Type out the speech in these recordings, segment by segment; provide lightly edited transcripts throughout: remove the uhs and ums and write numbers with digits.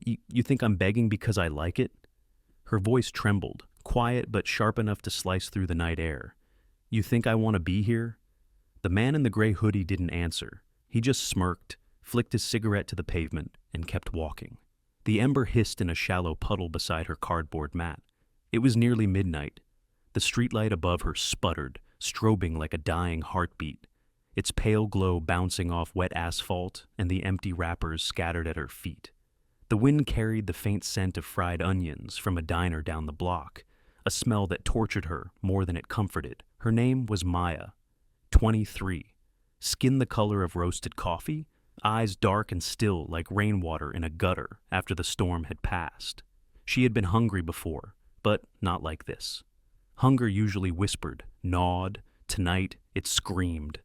You think I'm begging because I like it?" Her voice trembled, quiet but sharp enough to slice through the night air. "You think I want to be here?" The man in the gray hoodie didn't answer. He just smirked, flicked his cigarette to the pavement, and kept walking. The ember hissed in a shallow puddle beside her cardboard mat. It was nearly midnight. The streetlight above her sputtered, strobing like a dying heartbeat, its pale glow bouncing off wet asphalt and the empty wrappers scattered at her feet. The wind carried the faint scent of fried onions from a diner down the block, a smell that tortured her more than it comforted. Her name was Maya, 23, skin the color of roasted coffee, eyes dark and still like rainwater in a gutter after the storm had passed. She had been hungry before, but not like this. Hunger usually whispered, gnawed. Tonight, it screamed.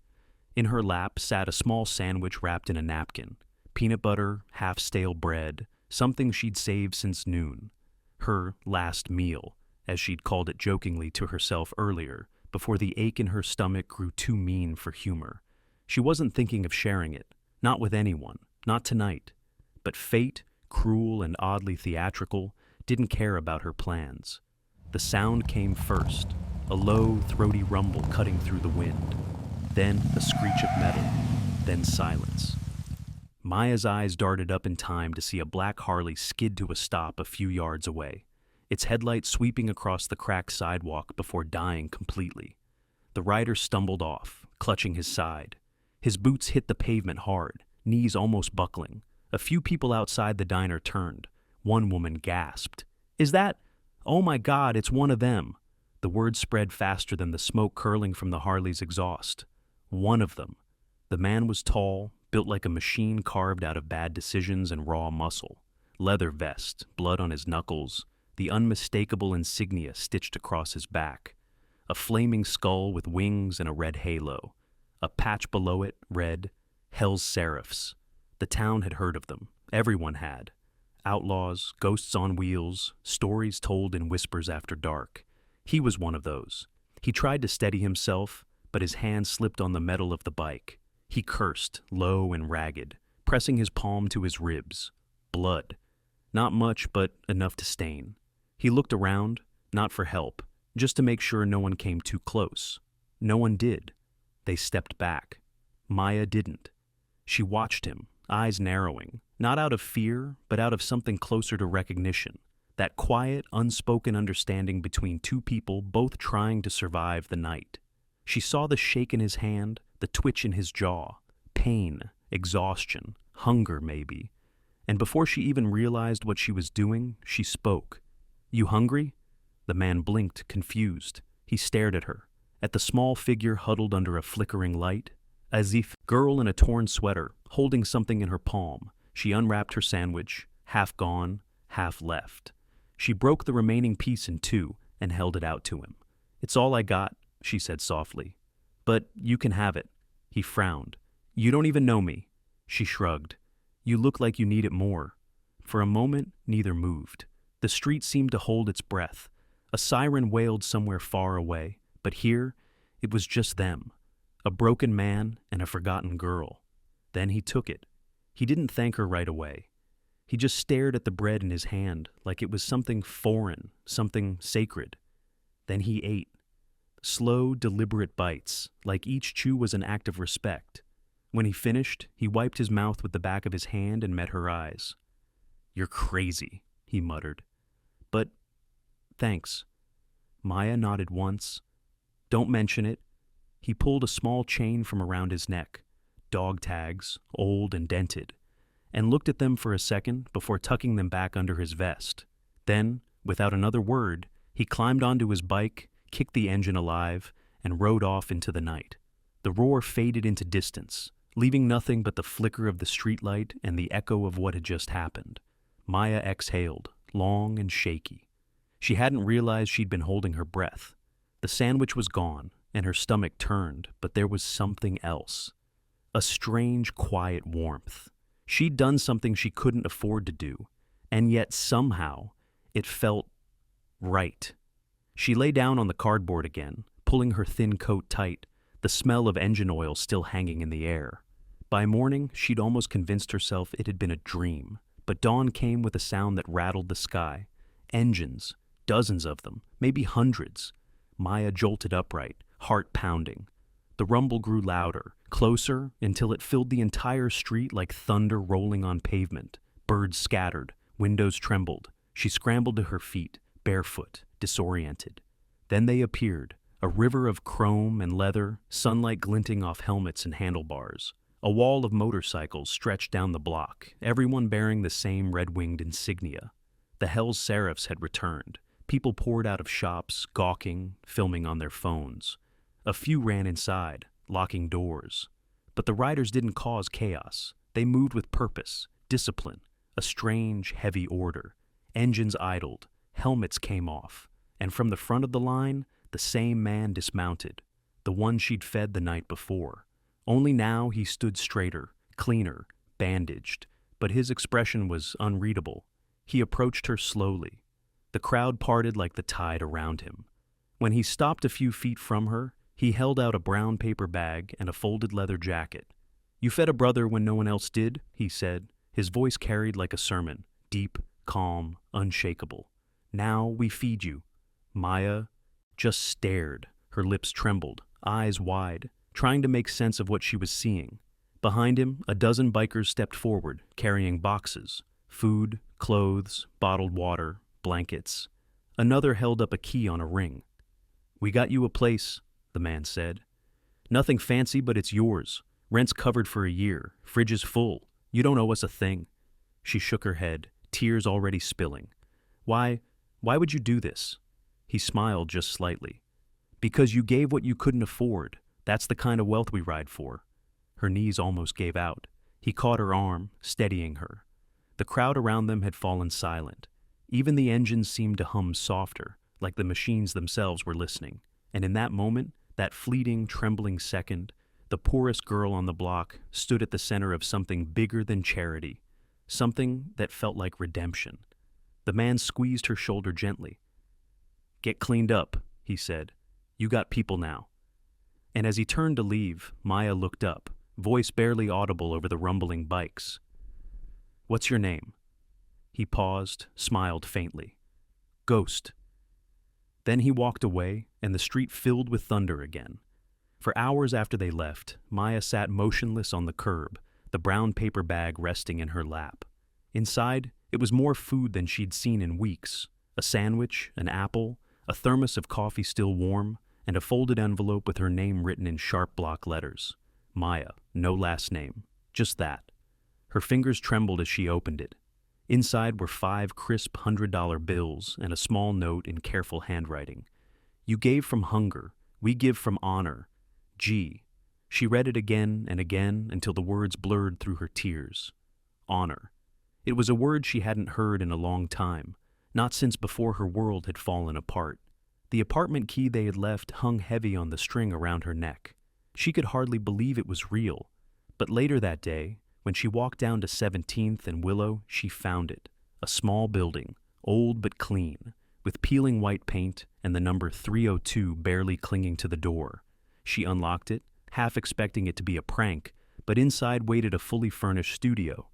In her lap sat a small sandwich wrapped in a napkin, peanut butter, half-stale bread, something she'd saved since noon. Her last meal, as she'd called it jokingly to herself earlier, before the ache in her stomach grew too mean for humor. She wasn't thinking of sharing it, not with anyone, not tonight. But fate, cruel and oddly theatrical, didn't care about her plans. The sound came first, a low, throaty rumble cutting through the wind. Then a screech of metal, then silence. Maya's eyes darted up in time to see a black Harley skid to a stop a few yards away, its headlights sweeping across the cracked sidewalk before dying completely. The rider stumbled off, clutching his side. His boots hit the pavement hard, knees almost buckling. A few people outside the diner turned. One woman gasped. "Is that? Oh my God, it's one of them." The word spread faster than the smoke curling from the Harley's exhaust. One of them. The man was tall, built like a machine carved out of bad decisions and raw muscle. Leather vest, blood on his knuckles, the unmistakable insignia stitched across his back. A flaming skull with wings and a red halo. A patch below it read, "Hell's Seraphs." The town had heard of them. Everyone had. Outlaws, ghosts on wheels, stories told in whispers after dark. He was one of those. He tried to steady himself, but his hand slipped on the metal of the bike. He cursed, low and ragged, pressing his palm to his ribs. Blood. Not much, but enough to stain. He looked around, not for help, just to make sure no one came too close. No one did. They stepped back. Maya didn't. She watched him, eyes narrowing, not out of fear, but out of something closer to recognition. That quiet, unspoken understanding between two people both trying to survive the night. She saw the shake in his hand, the twitch in his jaw, pain, exhaustion, hunger maybe. And before she even realized what she was doing, she spoke. "You hungry?" The man blinked, confused. He stared at her, at the small figure huddled under a flickering light. As if girl in a torn sweater, holding something in her palm, she unwrapped her sandwich, half gone, half left. She broke the remaining piece in two and held it out to him. "It's all I got," she said softly. "But you can have it." He frowned. "You don't even know me." She shrugged. "You look like you need it more." For a moment, neither moved. The street seemed to hold its breath. A siren wailed somewhere far away, but here, it was just them. A broken man and a forgotten girl. Then he took it. He didn't thank her right away. He just stared at the bread in his hand like it was something foreign, something sacred. Then he ate. Slow, deliberate bites, like each chew was an act of respect. When he finished, he wiped his mouth with the back of his hand and met her eyes. "You're crazy," he muttered. "But, thanks." Maya nodded once. "Don't mention it." He pulled a small chain from around his neck, dog tags, old and dented, and looked at them for a second before tucking them back under his vest. Then, without another word, he climbed onto his bike, kicked the engine alive, and rode off into the night. The roar faded into distance, leaving nothing but the flicker of the streetlight and the echo of what had just happened. Maya exhaled, long and shaky. She hadn't realized she'd been holding her breath. The sandwich was gone, and her stomach turned, but there was something else. A strange, quiet warmth. She'd done something she couldn't afford to do, and yet somehow it felt right. She lay down on the cardboard again, pulling her thin coat tight, the smell of engine oil still hanging in the air. By morning, she'd almost convinced herself it had been a dream, But dawn came with a sound that rattled the sky. Engines, dozens of them, maybe hundreds. Maya jolted upright, heart pounding. The rumble grew louder, closer, until it filled the entire street like thunder rolling on pavement. Birds scattered, windows trembled. She scrambled to her feet, barefoot, disoriented. Then they appeared, a river of chrome and leather, sunlight glinting off helmets and handlebars. A wall of motorcycles stretched down the block, everyone bearing the same red-winged insignia. The Hell's Seraphs had returned. People poured out of shops, gawking, filming on their phones. A few ran inside, locking doors. But the riders didn't cause chaos. They moved with purpose, discipline, a strange, heavy order. Engines idled, helmets came off, and from the front of the line, the same man dismounted, the one she'd fed the night before. Only now he stood straighter, cleaner, bandaged, but his expression was unreadable. He approached her slowly. The crowd parted like the tide around him. When he stopped a few feet from her, he held out a brown paper bag and a folded leather jacket. "You fed a brother when no one else did," he said. His voice carried like a sermon, deep, calm, unshakable. "Now we feed you." Maya just stared. Her lips trembled, eyes wide, trying to make sense of what she was seeing. Behind him, a dozen bikers stepped forward, carrying boxes, food, clothes, bottled water, blankets. Another held up a key on a ring. "We got you a place," the man said. "Nothing fancy, but it's yours. Rent's covered for a year. Fridge is full. You don't owe us a thing." She shook her head, tears already spilling. Why would you do this?" He smiled just slightly. "Because you gave what you couldn't afford. That's the kind of wealth we ride for." Her knees almost gave out. He caught her arm, steadying her. The crowd around them had fallen silent. Even the engines seemed to hum softer, like the machines themselves were listening. And in that moment, that fleeting, trembling second, the poorest girl on the block stood at the center of something bigger than charity, something that felt like redemption. The man squeezed her shoulder gently. "Get cleaned up," he said. "You got people now." And as he turned to leave, Maya looked up, voice barely audible over the rumbling bikes. "What's your name?" He paused, smiled faintly. "Ghost." Then he walked away, and the street filled with thunder again. For hours after they left, Maya sat motionless on the curb, the brown paper bag resting in her lap. Inside, it was more food than she'd seen in weeks. A sandwich, an apple, a thermos of coffee still warm, and a folded envelope with her name written in sharp block letters. Maya, no last name, just that. Her fingers trembled as she opened it. Inside were 5 crisp $100 bills and a small note in careful handwriting. "You gave from hunger. We give from honor. G." She read it again and again until the words blurred through her tears. Honor. It was a word she hadn't heard in a long time, not since before her world had fallen apart. The apartment key they had left hung heavy on the string around her neck. She could hardly believe it was real. But later that day, when she walked down to 17th and Willow, she found it. A small building, old but clean, with peeling white paint and the number 302 barely clinging to the door. She unlocked it, half expecting it to be a prank, but inside waited a fully furnished studio.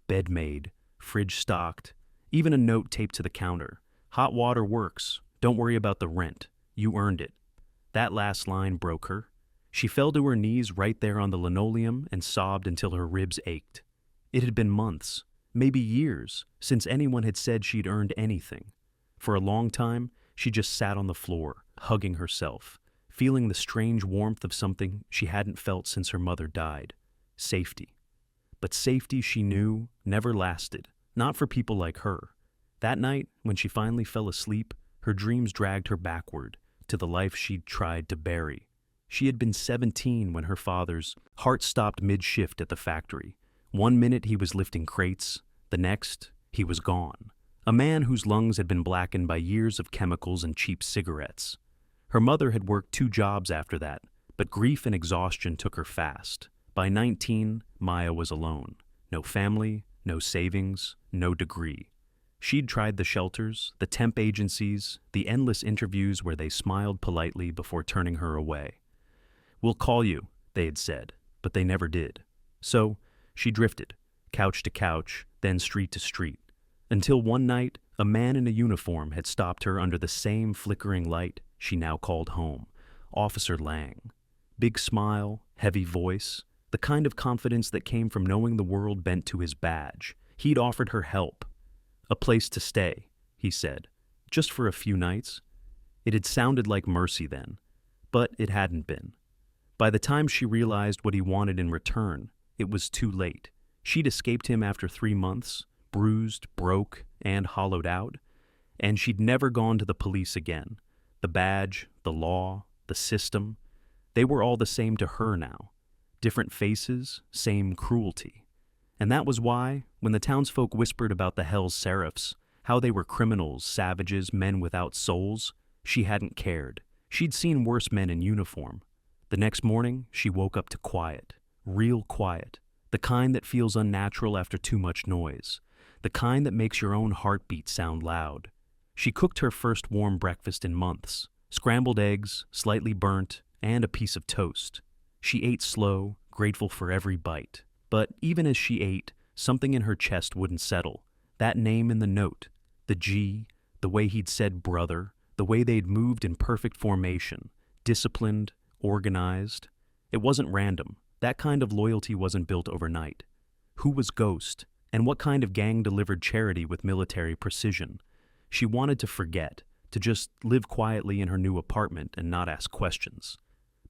Bed made, fridge stocked, even a note taped to the counter. "Hot water works. Don't worry about the rent. You earned it." That last line broke her. She fell to her knees right there on the linoleum and sobbed until her ribs ached. It had been months, maybe years, since anyone had said she'd earned anything. For a long time, she just sat on the floor, hugging herself, feeling the strange warmth of something she hadn't felt since her mother died. Safety. But safety, she knew, never lasted, not for people like her. That night, when she finally fell asleep, her dreams dragged her backward, to the life she'd tried to bury. She had been 17 when her father's heart stopped mid-shift at the factory. One minute he was lifting crates, the next, he was gone. A man whose lungs had been blackened by years of chemicals and cheap cigarettes. Her mother had worked 2 jobs after that, but grief and exhaustion took her fast. By 19, Maya was alone. No family, no savings, no degree. She'd tried the shelters, the temp agencies, the endless interviews where they smiled politely before turning her away. "We'll call you," they had said, but they never did. So she drifted, couch to couch, then street to street, until one night a man in a uniform had stopped her under the same flickering light she now called home. Officer Lang. Big smile, heavy voice, the kind of confidence that came from knowing the world bent to his badge. He'd offered her help. A place to stay, he said, just for a few nights. It had sounded like mercy then, but it hadn't been. By the time she realized what he wanted in return, it was too late. She'd escaped him after 3 months, bruised, broke, and hollowed out, and she'd never gone to the police again. The badge, the law, the system, they were all the same to her now. Different faces, same cruelty. And that was why, when the townsfolk whispered about the Hell's Seraphs, how they were criminals, savages, men without souls, she hadn't cared. She'd seen worse men in uniform. The next morning, she woke up to quiet. Real quiet. The kind that feels unnatural after too much noise. The kind that makes your own heartbeat sound loud. She cooked her first warm breakfast in months. Scrambled eggs, slightly burnt, and a piece of toast. She ate slow, grateful for every bite. But even as she ate, something in her chest wouldn't settle. That name in the note, the G, the way he'd said brother, the way they'd moved in perfect formation, disciplined, organized. It wasn't random. That kind of loyalty wasn't built overnight. Who was Ghost, and what kind of gang delivered charity with military precision? She wanted to forget, to just live quietly in her new apartment and not ask questions.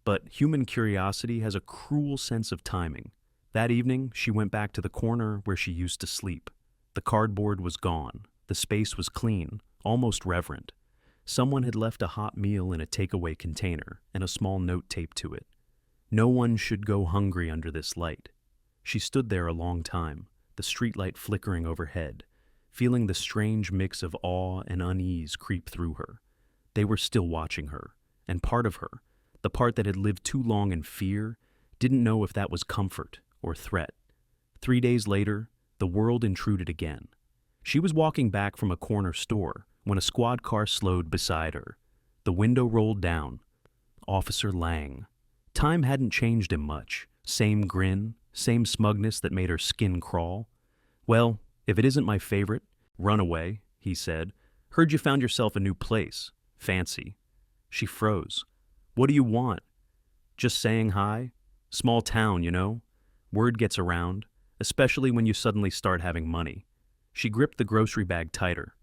But human curiosity has a cruel sense of timing. That evening, she went back to the corner where she used to sleep. The cardboard was gone. The space was clean, almost reverent. Someone had left a hot meal in a takeaway container and a small note taped to it. No one should go hungry under this light. She stood there a long time, the streetlight flickering overhead, feeling the strange mix of awe and unease creep through her. They were still watching her, and part of her, the part that had lived too long in fear, didn't know if that was comfort or threat. 3 days later, the world intruded again. She was walking back from a corner store when a squad car slowed beside her. The window rolled down. Officer Lang. Time hadn't changed him much. Same grin, same smugness that made her skin crawl. "Well, if it isn't my favorite, Runaway," he said. "Heard you found yourself a new place. Fancy." She froze. "What do you want?" "Just saying hi. Small town, you know. Word gets around, especially when you suddenly start having money." She gripped the grocery bag tighter.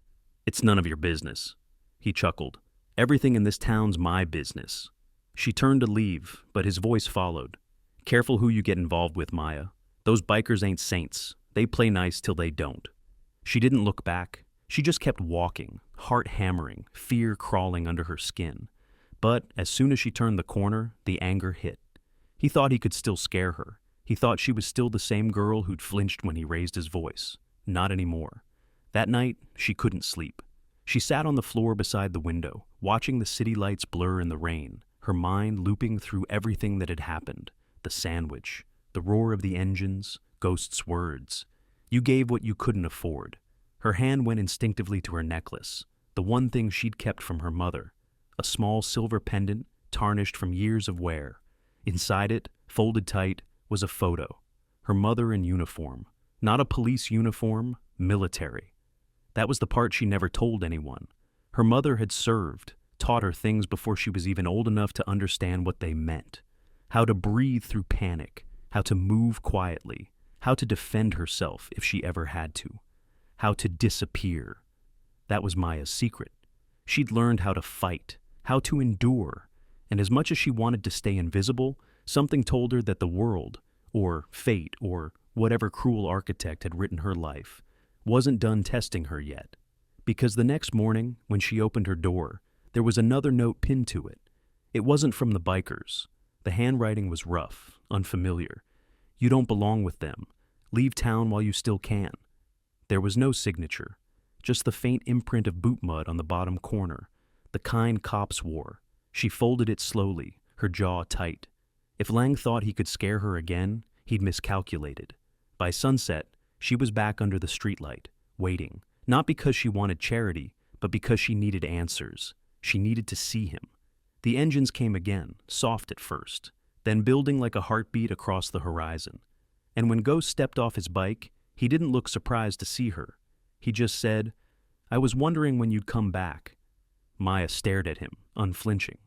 "It's none of your business." He chuckled. "Everything in this town's my business." She turned to leave, but his voice followed. "Careful who you get involved with, Maya. Those bikers ain't saints. They play nice till they don't." She didn't look back. She just kept walking, heart hammering, fear crawling under her skin. But as soon as she turned the corner, the anger hit. He thought he could still scare her. He thought she was still the same girl who'd flinched when he raised his voice. Not anymore. That night, she couldn't sleep. She sat on the floor beside the window, watching the city lights blur in the rain, her mind looping through everything that had happened. The sandwich, the roar of the engines, Ghost's words. "You gave what you couldn't afford." Her hand went instinctively to her necklace, the one thing she'd kept from her mother. A small silver pendant, tarnished from years of wear. Inside it, folded tight, was a photo. Her mother in uniform. Not a police uniform, military. That was the part she never told anyone. Her mother had served, taught her things before she was even old enough to understand what they meant. How to breathe through panic, how to move quietly, how to defend herself if she ever had to, how to disappear. That was Maya's secret. She'd learned how to fight, how to endure, and as much as she wanted to stay invisible, something told her that the world, or fate, or whatever cruel architect had written her life, wasn't done testing her yet. Because the next morning, when she opened her door, there was another note pinned to it. It wasn't from the bikers. The handwriting was rough, unfamiliar. "You don't belong with them. Leave town while you still can." There was no signature, just the faint imprint of boot mud on the bottom corner, the kind cops wore. She folded it slowly, her jaw tight. If Lang thought he could scare her again, he'd miscalculated. By sunset, she was back under the streetlight, waiting, not because she wanted charity, but because she needed answers. She needed to see him. The engines came again, soft at first, then building like a heartbeat across the horizon. And when Ghost stepped off his bike, He didn't look surprised to see her. He just said, "I was wondering when you'd come back." Maya stared at him, unflinching.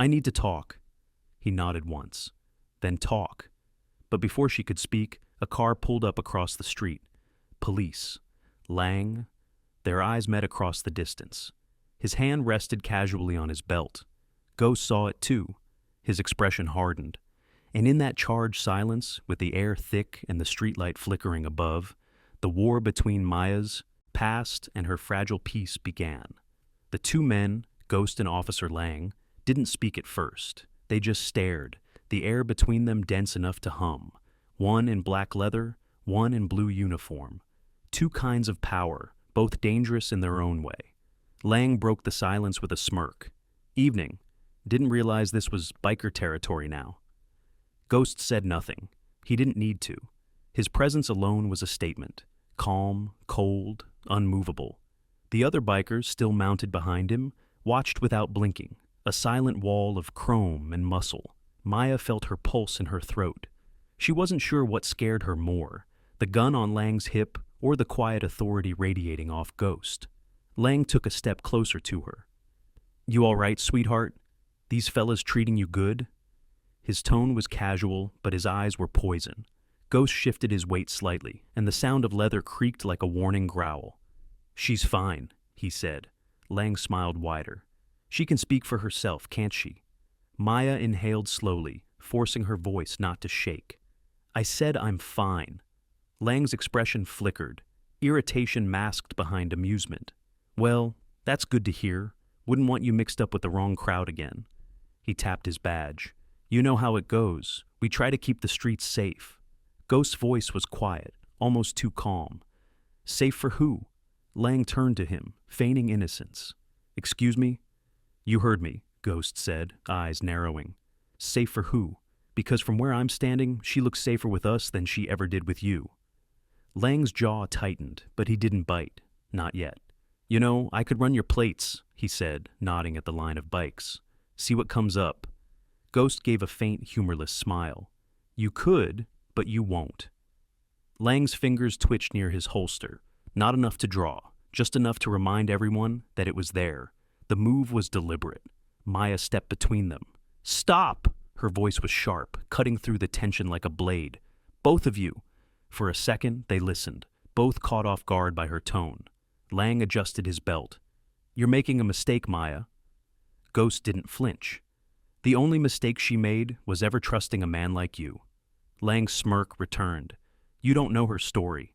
"I need to talk." He nodded once. "Then talk." But before she could speak, a car pulled up across the street. Police. Lang. Their eyes met across the distance. His hand rested casually on his belt. Ghost saw it too. His expression hardened. And in that charged silence, with the air thick and the streetlight flickering above, the war between Maya's past and her fragile peace began. The two men, Ghost and Officer Lang, didn't speak at first. They just stared, the air between them dense enough to hum. One in black leather, one in blue uniform. Two kinds of power, both dangerous in their own way. Lang broke the silence with a smirk. "Evening. Didn't realize this was biker territory now." Ghost said nothing. He didn't need to. His presence alone was a statement. Calm, cold, unmovable. The other bikers, still mounted behind him, watched without blinking, a silent wall of chrome and muscle. Maya felt her pulse in her throat. She wasn't sure what scared her more, the gun on Lang's hip or the quiet authority radiating off Ghost. Lang took a step closer to her. "You all right, sweetheart? These fellas treating you good?" His tone was casual, but his eyes were poison. Ghost shifted his weight slightly, and the sound of leather creaked like a warning growl. "She's fine," he said. Lang smiled wider. "She can speak for herself, can't she?" Maya inhaled slowly, forcing her voice not to shake. "I said I'm fine." Lang's expression flickered, irritation masked behind amusement. "Well, that's good to hear. Wouldn't want you mixed up with the wrong crowd again." He tapped his badge. "You know how it goes. We try to keep the streets safe." Ghost's voice was quiet, almost too calm. "Safe for who?" Lang turned to him, feigning innocence. "Excuse me?" "You heard me," Ghost said, eyes narrowing. "Safe for who? Because from where I'm standing, she looks safer with us than she ever did with you." Lang's jaw tightened, but he didn't bite. Not yet. "You know, I could run your plates," he said, nodding at the line of bikes. "See what comes up." Ghost gave a faint, humorless smile. "You could, but you won't." Lang's fingers twitched near his holster. Not enough to draw, just enough to remind everyone that it was there. The move was deliberate. Maya stepped between them. "Stop!" Her voice was sharp, cutting through the tension like a blade. "Both of you!" For a second, they listened, both caught off guard by her tone. Lang adjusted his belt. "You're making a mistake, Maya." Ghost didn't flinch. "The only mistake she made was ever trusting a man like you." Lang's smirk returned. "You don't know her story."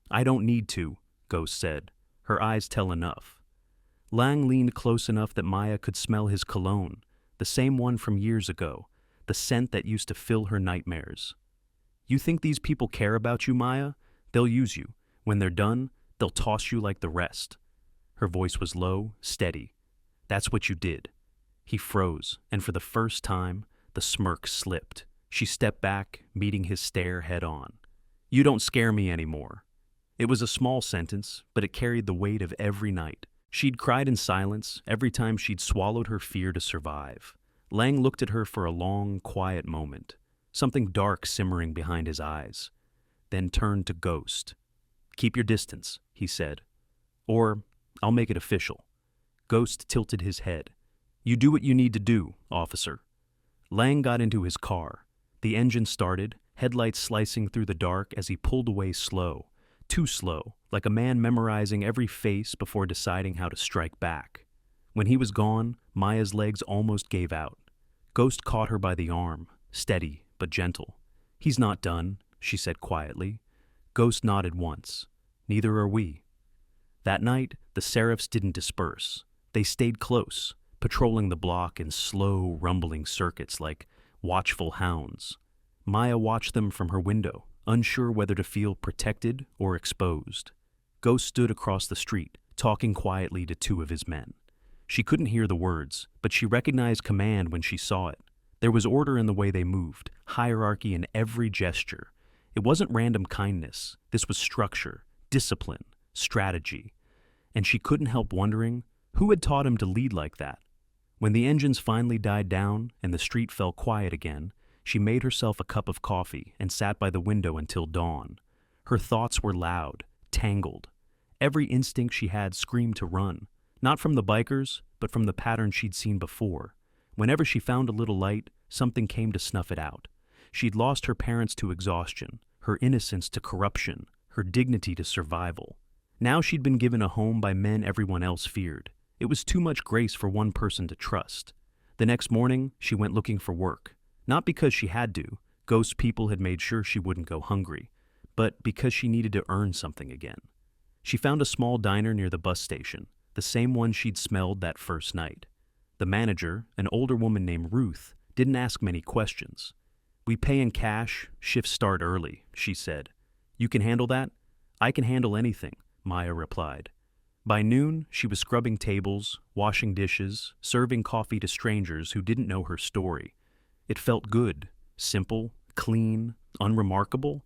"I don't need to," Ghost said. "Her eyes tell enough." Lang leaned close enough that Maya could smell his cologne, the same one from years ago, the scent that used to fill her nightmares. "You think these people care about you, Maya? They'll use you. When they're done, they'll toss you like the rest." Her voice was low, steady. "That's what you did." He froze, and for the first time, the smirk slipped. She stepped back, meeting his stare head on. "You don't scare me anymore." It was a small sentence, but it carried the weight of every night. She'd cried in silence every time she'd swallowed her fear to survive. Lang looked at her for a long, quiet moment, something dark simmering behind his eyes, then turned to Ghost. "Keep your distance," he said. "Or I'll make it official." Ghost tilted his head. "You do what you need to do, officer." Lang got into his car. The engine started, headlights slicing through the dark as he pulled away slow. Too slow, like a man memorizing every face before deciding how to strike back. When he was gone, Maya's legs almost gave out. Ghost caught her by the arm, steady but gentle. "He's not done," she said quietly. Ghost nodded once. "Neither are we." That night, the Seraphs didn't disperse. They stayed close, patrolling the block in slow, rumbling circuits like watchful hounds. Maya watched them from her window, unsure whether to feel protected or exposed. Ghost stood across the street, talking quietly to two of his men. She couldn't hear the words, but she recognized command when she saw it. There was order in the way they moved, hierarchy in every gesture. It wasn't random kindness. This was structure, discipline, strategy. And she couldn't help wondering, who had taught him to lead like that? When the engines finally died down and the street fell quiet again, she made herself a cup of coffee and sat by the window until dawn. Her thoughts were loud, tangled. Every instinct she had screamed to run, not from the bikers, but from the pattern she'd seen before. Whenever she found a little light, something came to snuff it out. She'd lost her parents to exhaustion, her innocence to corruption, her dignity to survival. Now she'd been given a home by men everyone else feared. It was too much grace for one person to trust. The next morning, she went looking for work. Not because she had to, ghost people had made sure she wouldn't go hungry, but because she needed to earn something again. She found a small diner near the bus station, the same one she'd smelled that first night. The manager, an older woman named Ruth, didn't ask many questions. "We pay in cash, shifts start early," she said. "You can handle that?" "I can handle anything," Maya replied. By noon, she was scrubbing tables, washing dishes, serving coffee to strangers who didn't know her story. It felt good, simple, clean, unremarkable,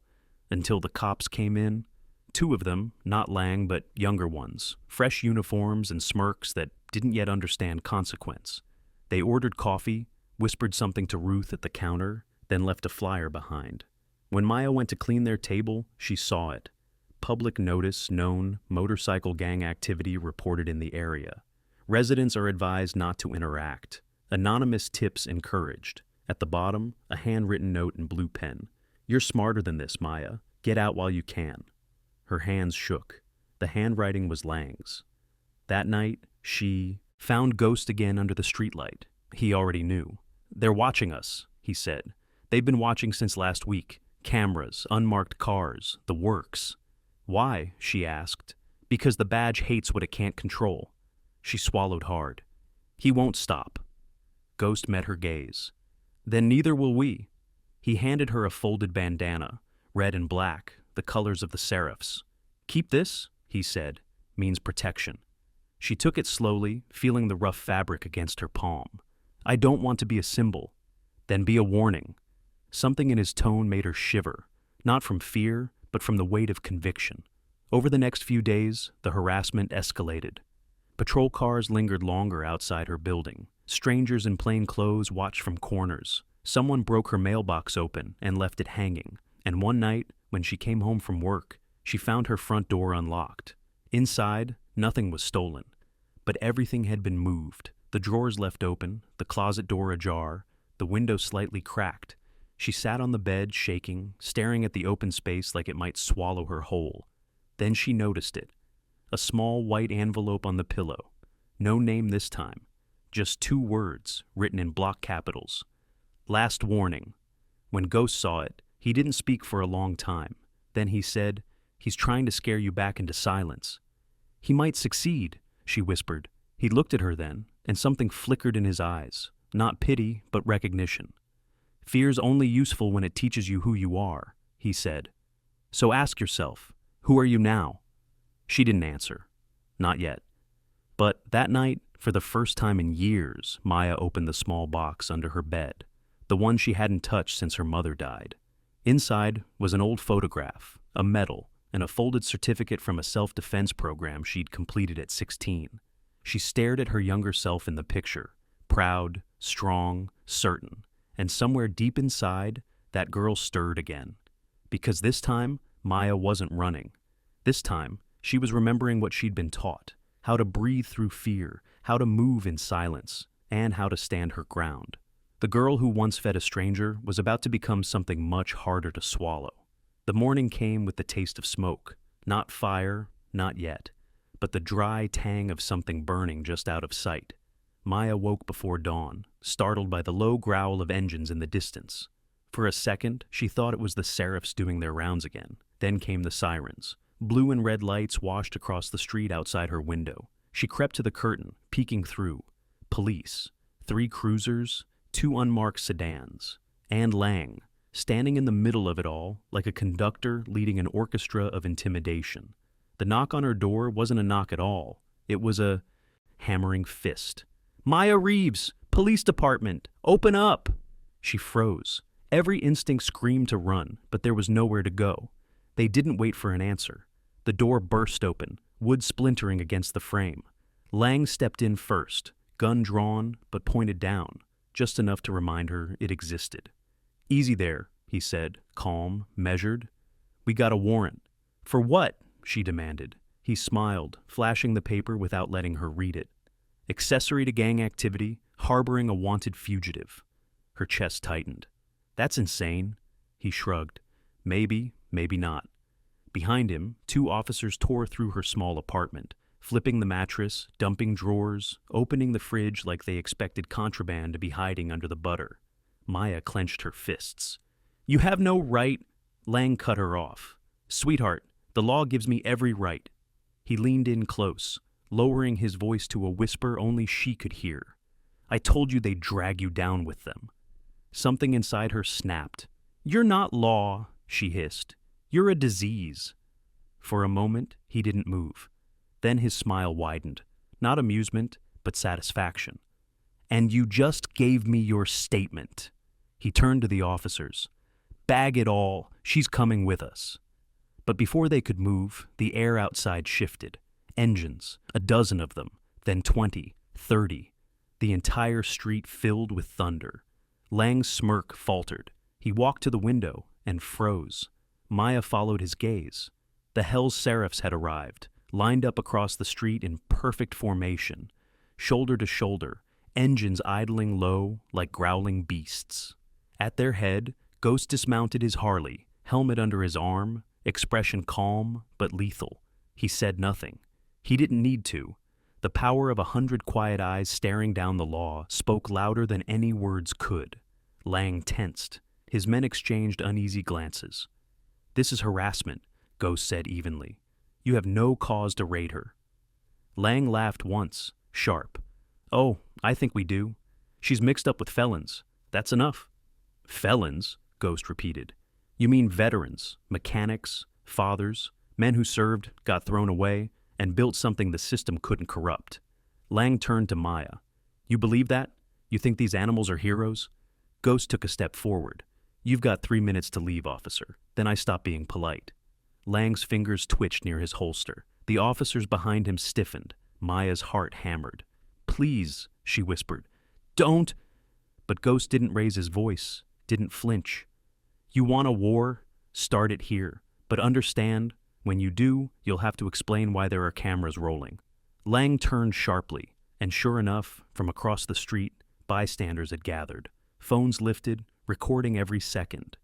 until the cops came in. 2 of them, not Lang but younger ones, fresh uniforms and smirks that didn't yet understand consequence. They ordered coffee, whispered something to Ruth at the counter, then left a flyer behind. When Maya went to clean their table, she saw it. Public notice known, motorcycle gang activity reported in the area. Residents are advised not to interact. Anonymous tips encouraged. At the bottom, a handwritten note in blue pen. "You're smarter than this, Maya. Get out while you can." Her hands shook. The handwriting was Lang's. That night, she found Ghost again under the streetlight. He already knew. "They're watching us," he said. "They've been watching since last week. Cameras, unmarked cars, the works." "Why?" she asked. "Because the badge hates what it can't control." She swallowed hard. "He won't stop." Ghost met her gaze. "Then neither will we." He handed her a folded bandana, red and black, the colors of the Seraphs. "Keep this," he said, "means protection." She took it slowly, feeling the rough fabric against her palm. "I don't want to be a symbol." "Then be a warning." Something in his tone made her shiver, not from fear, but from the weight of conviction. Over the next few days, the harassment escalated. Patrol cars lingered longer outside her building. Strangers in plain clothes watched from corners. Someone broke her mailbox open and left it hanging. And one night, when she came home from work, she found her front door unlocked. Inside, nothing was stolen, but everything had been moved. The drawers left open, the closet door ajar, the window slightly cracked. She sat on the bed, shaking, staring at the open space like it might swallow her whole. Then she noticed it. A small white envelope on the pillow. No name this time. Just 2 words, written in block capitals. "Last warning." When Ghost saw it, he didn't speak for a long time. Then he said, "He's trying to scare you back into silence." "He might succeed," she whispered. He looked at her then, and something flickered in his eyes. Not pity, but recognition. "Fear's only useful when it teaches you who you are," he said. "So ask yourself, who are you now?" She didn't answer. Not yet. But that night, for the first time in years, Maya opened the small box under her bed, the one she hadn't touched since her mother died. Inside was an old photograph, a medal, and a folded certificate from a self-defense program she'd completed at 16. She stared at her younger self in the picture, proud, strong, certain. And somewhere deep inside, that girl stirred again. Because this time, Maya wasn't running. This time, she was remembering what she'd been taught, how to breathe through fear, how to move in silence, and how to stand her ground. The girl who once fed a stranger was about to become something much harder to swallow. The morning came with the taste of smoke, not fire, not yet, but the dry tang of something burning just out of sight. Maya woke before dawn, startled by the low growl of engines in the distance. For a second, she thought it was the Seraphs doing their rounds again. Then came the sirens. Blue and red lights washed across the street outside her window. She crept to the curtain, peeking through. Police. 3 cruisers, 2 unmarked sedans. And Lang, standing in the middle of it all, like a conductor leading an orchestra of intimidation. The knock on her door wasn't a knock at all. It was a hammering fist. "Maya Reeves, police department, open up!" She froze. Every instinct screamed to run, but there was nowhere to go. They didn't wait for an answer. The door burst open, wood splintering against the frame. Lang stepped in first, gun drawn, but pointed down, just enough to remind her it existed. "Easy there," he said, calm, measured. "We got a warrant." For what? She demanded. He smiled, flashing the paper without letting her read it. Accessory to gang activity, harboring a wanted fugitive. Her chest tightened. That's insane. He shrugged. Maybe, maybe not. Behind him, 2 officers tore through her small apartment, flipping the mattress, dumping drawers, opening the fridge like they expected contraband to be hiding under the butter. Maya clenched her fists. You have no right. Lang cut her off. Sweetheart, the law gives me every right. He leaned in close, lowering his voice to a whisper only she could hear. I told you they'd drag you down with them. Something inside her snapped. You're not law, she hissed. You're a disease. For a moment, he didn't move. Then his smile widened. Not amusement, but satisfaction. And you just gave me your statement. He turned to the officers. Bag it all. She's coming with us. But before they could move, the air outside shifted. Engines, a dozen of them, then 20, 30. The entire street filled with thunder. Lang's smirk faltered. He walked to the window and froze. Maya followed his gaze. The Hell's Seraphs had arrived, lined up across the street in perfect formation, shoulder to shoulder, engines idling low like growling beasts. At their head, Ghost dismounted his Harley, helmet under his arm, expression calm but lethal. He said nothing. He didn't need to. The power of 100 quiet eyes staring down the law spoke louder than any words could. Lang tensed. His men exchanged uneasy glances. This is harassment, Ghost said evenly. You have no cause to raid her. Lang laughed once, sharp. Oh, I think we do. She's mixed up with felons. That's enough. Felons? Ghost repeated. You mean veterans, mechanics, fathers, men who served, got thrown away, and built something the system couldn't corrupt. Lang turned to Maya. You believe that? You think these animals are heroes? Ghost took a step forward. You've got 3 minutes to leave, officer. Then I stop being polite. Lang's fingers twitched near his holster. The officers behind him stiffened. Maya's heart hammered. Please, she whispered. Don't. But Ghost didn't raise his voice, didn't flinch. You want a war? Start it here. But understand, when you do, you'll have to explain why there are cameras rolling. Lang turned sharply, and sure enough, from across the street, bystanders had gathered. Phones lifted, recording every second.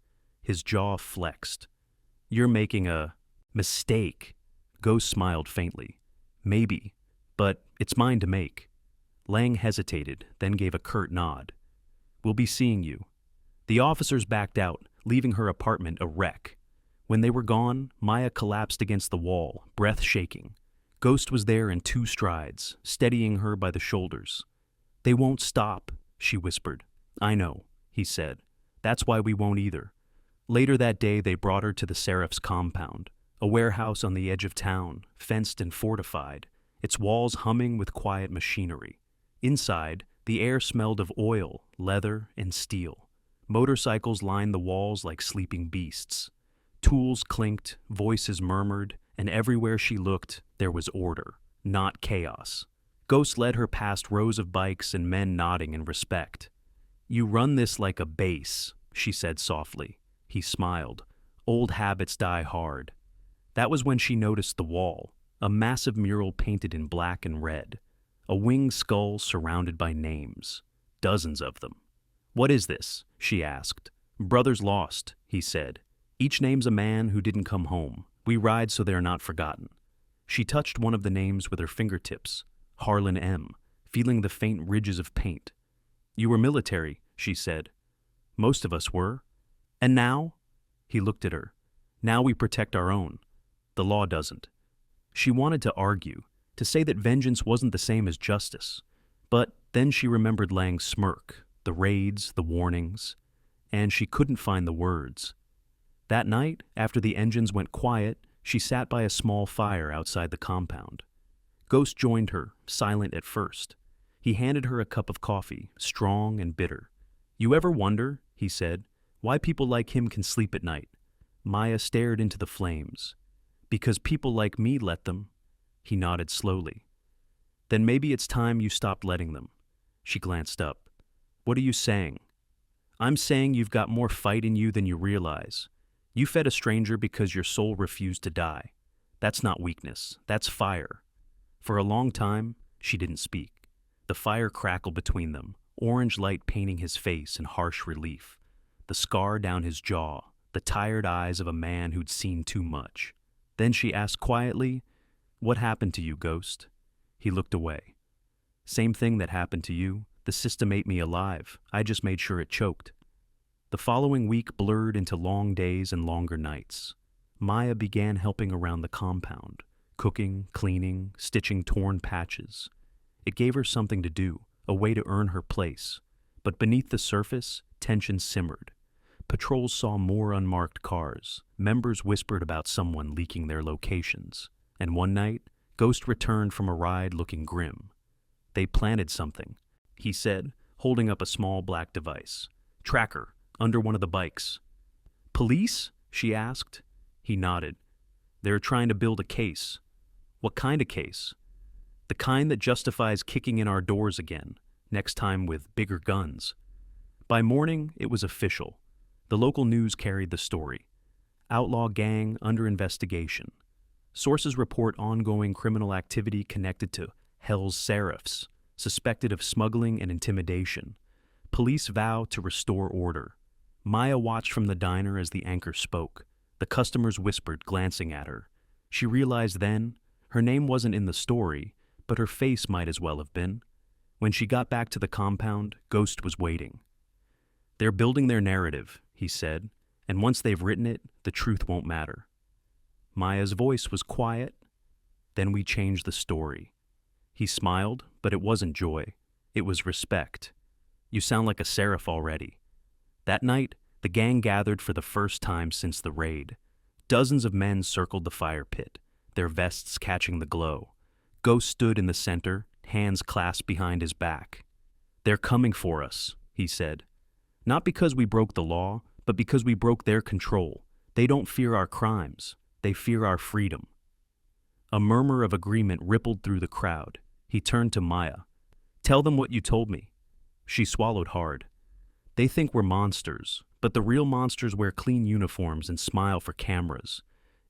His jaw flexed. You're making a mistake. Ghost smiled faintly. Maybe, but it's mine to make. Lang hesitated, then gave a curt nod. We'll be seeing you. The officers backed out, leaving her apartment a wreck. When they were gone, Maya collapsed against the wall, breath shaking. Ghost was there in 2 strides, steadying her by the shoulders. They won't stop, she whispered. I know, he said. That's why we won't either. Later that day, they brought her to the Seraph's compound, a warehouse on the edge of town, fenced and fortified, its walls humming with quiet machinery. Inside, the air smelled of oil, leather, and steel. Motorcycles lined the walls like sleeping beasts. Tools clinked, voices murmured, and everywhere she looked, there was order, not chaos. Ghost led her past rows of bikes and men nodding in respect. You run this like a base, she said softly. He smiled. Old habits die hard. That was when she noticed the wall, a massive mural painted in black and red. A winged skull surrounded by names. Dozens of them. What is this? She asked. Brothers lost, he said. Each name's a man who didn't come home. We ride so they're not forgotten. She touched one of the names with her fingertips. Harlan M., feeling the faint ridges of paint. You were military, she said. Most of us were. And now? He looked at her. Now we protect our own. The law doesn't. She wanted to argue, to say that vengeance wasn't the same as justice. But then she remembered Lang's smirk, the raids, the warnings, and she couldn't find the words. That night, after the engines went quiet, she sat by a small fire outside the compound. Ghost joined her, silent at first. He handed her a cup of coffee, strong and bitter. You ever wonder, he said, why people like him can sleep at night? Maya stared into the flames. Because people like me let them. He nodded slowly. Then maybe it's time you stopped letting them. She glanced up. What are you saying? I'm saying you've got more fight in you than you realize. You fed a stranger because your soul refused to die. That's not weakness, that's fire. For a long time, she didn't speak. The fire crackled between them, orange light painting his face in harsh relief, the scar down his jaw, the tired eyes of a man who'd seen too much. Then she asked quietly, "What happened to you, Ghost?" He looked away. "Same thing that happened to you. The system ate me alive. I just made sure it choked." The following week blurred into long days and longer nights. Maya began helping around the compound, cooking, cleaning, stitching torn patches. It gave her something to do, a way to earn her place. But beneath the surface, tension simmered. Patrols saw more unmarked cars. Members whispered about someone leaking their locations. And one night, Ghost returned from a ride looking grim. "They planted something," he said, holding up a small black device. "Tracker, under one of the bikes." "Police?" she asked. He nodded. "They're trying to build a case." "What kind of case?" "The kind that justifies kicking in our doors again, next time with bigger guns." By morning, it was official. The local news carried the story. Outlaw gang under investigation. Sources report ongoing criminal activity connected to Hell's Seraphs, suspected of smuggling and intimidation. Police vow to restore order. Maya watched from the diner as the anchor spoke. The customers whispered, glancing at her. She realized then her name wasn't in the story, but her face might as well have been. When she got back to the compound, Ghost was waiting. "They're building their narrative," he said, "and once they've written it, the truth won't matter." Maya's voice was quiet. "Then we changed the story." He smiled, but it wasn't joy. It was respect. "You sound like a seraph already." That night, the gang gathered for the first time since the raid. Dozens of men circled the fire pit, their vests catching the glow. Ghost stood in the center, hands clasped behind his back. "They're coming for us," he said. "Not because we broke the law, but because we broke their control. They don't fear our crimes. They fear our freedom." A murmur of agreement rippled through the crowd. He turned to Maya. "Tell them what you told me." She swallowed hard. "They think we're monsters, but the real monsters wear clean uniforms and smile for cameras.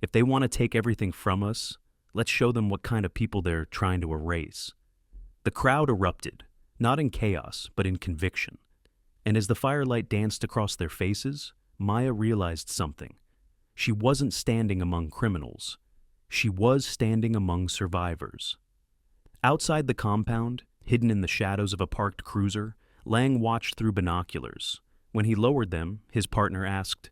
If they want to take everything from us, let's show them what kind of people they're trying to erase." The crowd erupted, not in chaos, but in conviction. And as the firelight danced across their faces, Maya realized something. She wasn't standing among criminals. She was standing among survivors. Outside the compound, hidden in the shadows of a parked cruiser, Lang watched through binoculars. When he lowered them, his partner asked,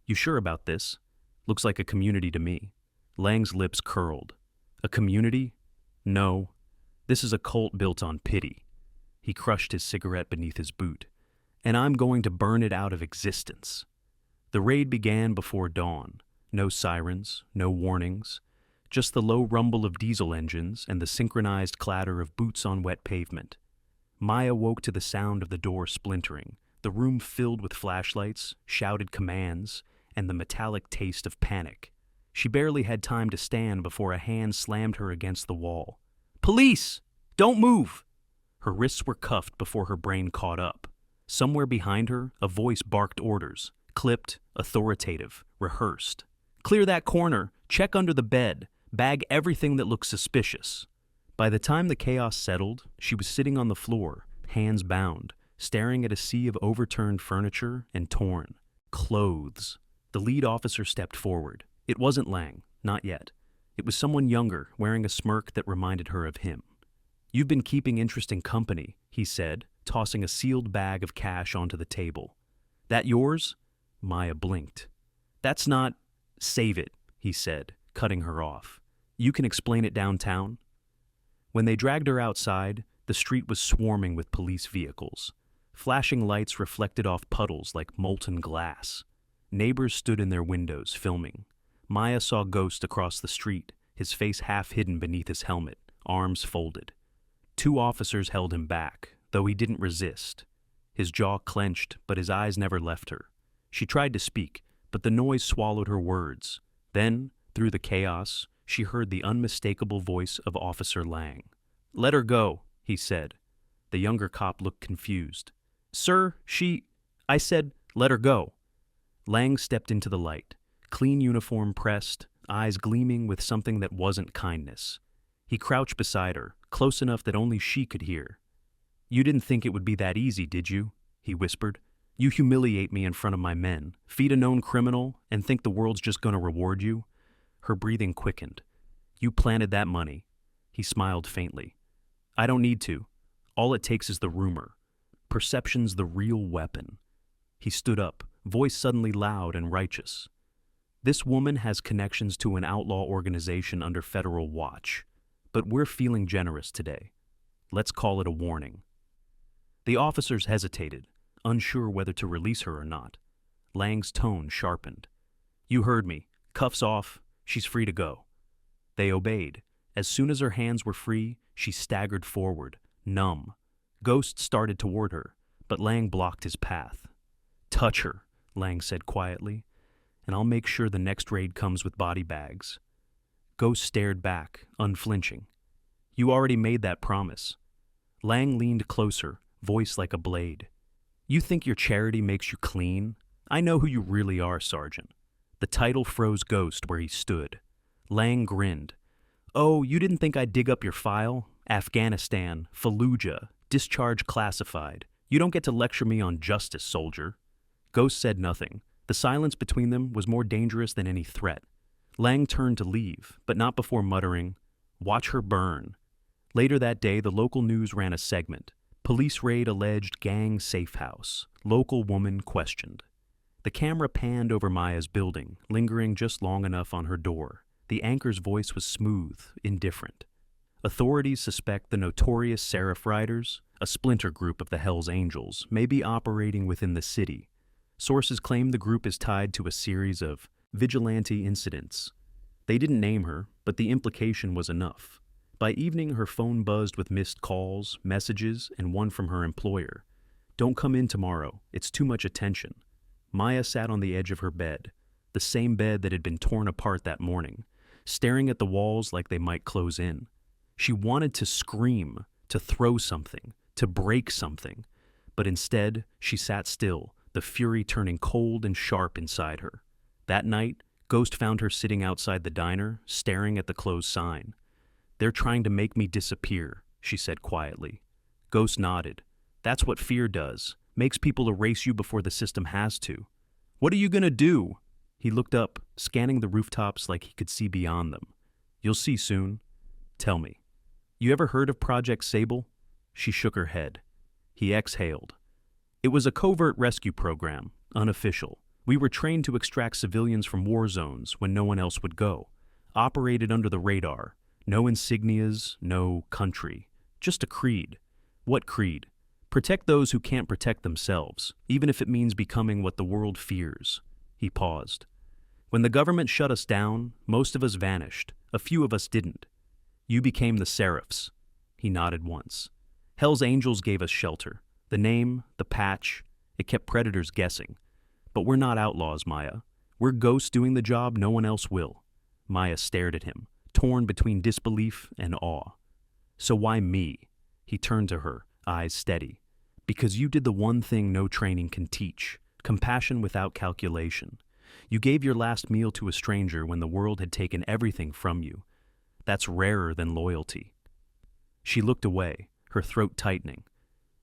"You sure about this? Looks like a community to me." Lang's lips curled. "A community? No. This is a cult built on pity." He crushed his cigarette beneath his boot. "And I'm going to burn it out of existence." The raid began before dawn. No sirens, no warnings, just the low rumble of diesel engines and the synchronized clatter of boots on wet pavement. Maya woke to the sound of the door splintering, the room filled with flashlights, shouted commands, and the metallic taste of panic. She barely had time to stand before a hand slammed her against the wall. "Police! Don't move!" Her wrists were cuffed before her brain caught up. Somewhere behind her, a voice barked orders, clipped, authoritative, rehearsed. "Clear that corner, check under the bed, bag everything that looks suspicious." By the time the chaos settled, she was sitting on the floor, hands bound, staring at a sea of overturned furniture and torn clothes. The lead officer stepped forward. It wasn't Lang, not yet. It was someone younger, wearing a smirk that reminded her of him. "You've been keeping interesting company," he said, tossing a sealed bag of cash onto the table. "That yours?" Maya blinked. "That's not—" "Save it," he said, cutting her off. "You can explain it downtown." When they dragged her outside, the street was swarming with police vehicles. Flashing lights reflected off puddles like molten glass. Neighbors stood in their windows, filming. Maya saw Ghost across the street, his face half hidden beneath his helmet, arms folded. 2 officers held him back, though he didn't resist. His jaw clenched, but his eyes never left her. She tried to speak, but the noise swallowed her words. Then, through the chaos, she heard the unmistakable voice of Officer Lang. "Let her go," he said. The younger cop looked confused. "Sir, I said, let her go." Lang stepped into the light. Clean uniform pressed, eyes gleaming with something that wasn't kindness. He crouched beside her, close enough that only she could hear. "You didn't think it would be that easy, did you?" he whispered. "You humiliate me in front of my men, feed a known criminal, and think the world's just going to reward you?" Her breathing quickened. "You planted that money." He smiled faintly. "I don't need to. All it takes is the rumor. Perception's the real weapon." He stood up, voice suddenly loud and righteous. "This woman has connections to an outlaw organization under federal watch, but we're feeling generous today. Let's call it a warning." The officers hesitated, unsure whether to release her or not. Lang's tone sharpened. "You heard me. Cuffs off. She's free to go." They obeyed. As soon as her hands were free, she staggered forward, numb. Ghost started toward her, but Lang blocked his path. "Touch her," Lang said quietly, "and I'll make sure the next raid comes with body bags." Ghost stared back, unflinching. "You already made that promise." Lang leaned closer, voice like a blade. "You think your charity makes you clean? I know who you really are, Sergeant." The title froze Ghost where he stood. Lang grinned. "Oh, you didn't think I'd dig up your file? Afghanistan, Fallujah, discharge classified. You don't get to lecture me on justice, soldier." Ghost said nothing. The silence between them was more dangerous than any threat. Lang turned to leave, but not before muttering, "Watch her burn." Later that day, the local news ran a segment. Police raid alleged gang safe house. Local woman questioned. The camera panned over Maya's building, lingering just long enough on her door. The anchor's voice was smooth, indifferent. Authorities suspect the notorious Seraph Riders, a splinter group of the Hells Angels, may be operating within the city. Sources claim the group is tied to a series of vigilante incidents. They didn't name her, but the implication was enough. By evening, her phone buzzed with missed calls, messages, and one from her employer. "Don't come in tomorrow. It's too much attention." Maya sat on the edge of her bed, the same bed that had been torn apart that morning, staring at the walls like they might close in. She wanted to scream, to throw something, to break something, but instead she sat still, the fury turning cold and sharp inside her. That night, Ghost found her sitting outside the diner, staring at the closed sign. "They're trying to make me disappear," she said quietly. Ghost nodded. "That's what fear does. Makes people erase you before the system has to." "What are you gonna do?" He looked up, scanning the rooftops like he could see beyond them. "You'll see soon. Tell me, you ever heard of Project Sable?" She shook her head. He exhaled. "It was a covert rescue program, unofficial. We were trained to extract civilians from war zones when no one else would go. Operated under the radar. No insignias, no country. Just a creed." "What creed?" "Protect those who can't protect themselves, even if it means becoming what the world fears." He paused. "When the government shut us down, most of us vanished. A few of us didn't. You became the Seraphs." He nodded once. "Hell's Angels gave us shelter. The name, the patch, it kept predators guessing. But we're not outlaws, Maya. We're ghosts doing the job no one else will." Maya stared at him, torn between disbelief and awe. "So why me?" He turned to her, eyes steady. "Because you did the one thing no training can teach, compassion without calculation. You gave your last meal to a stranger when the world had taken everything from you. That's rarer than loyalty." She looked away, her throat tightening.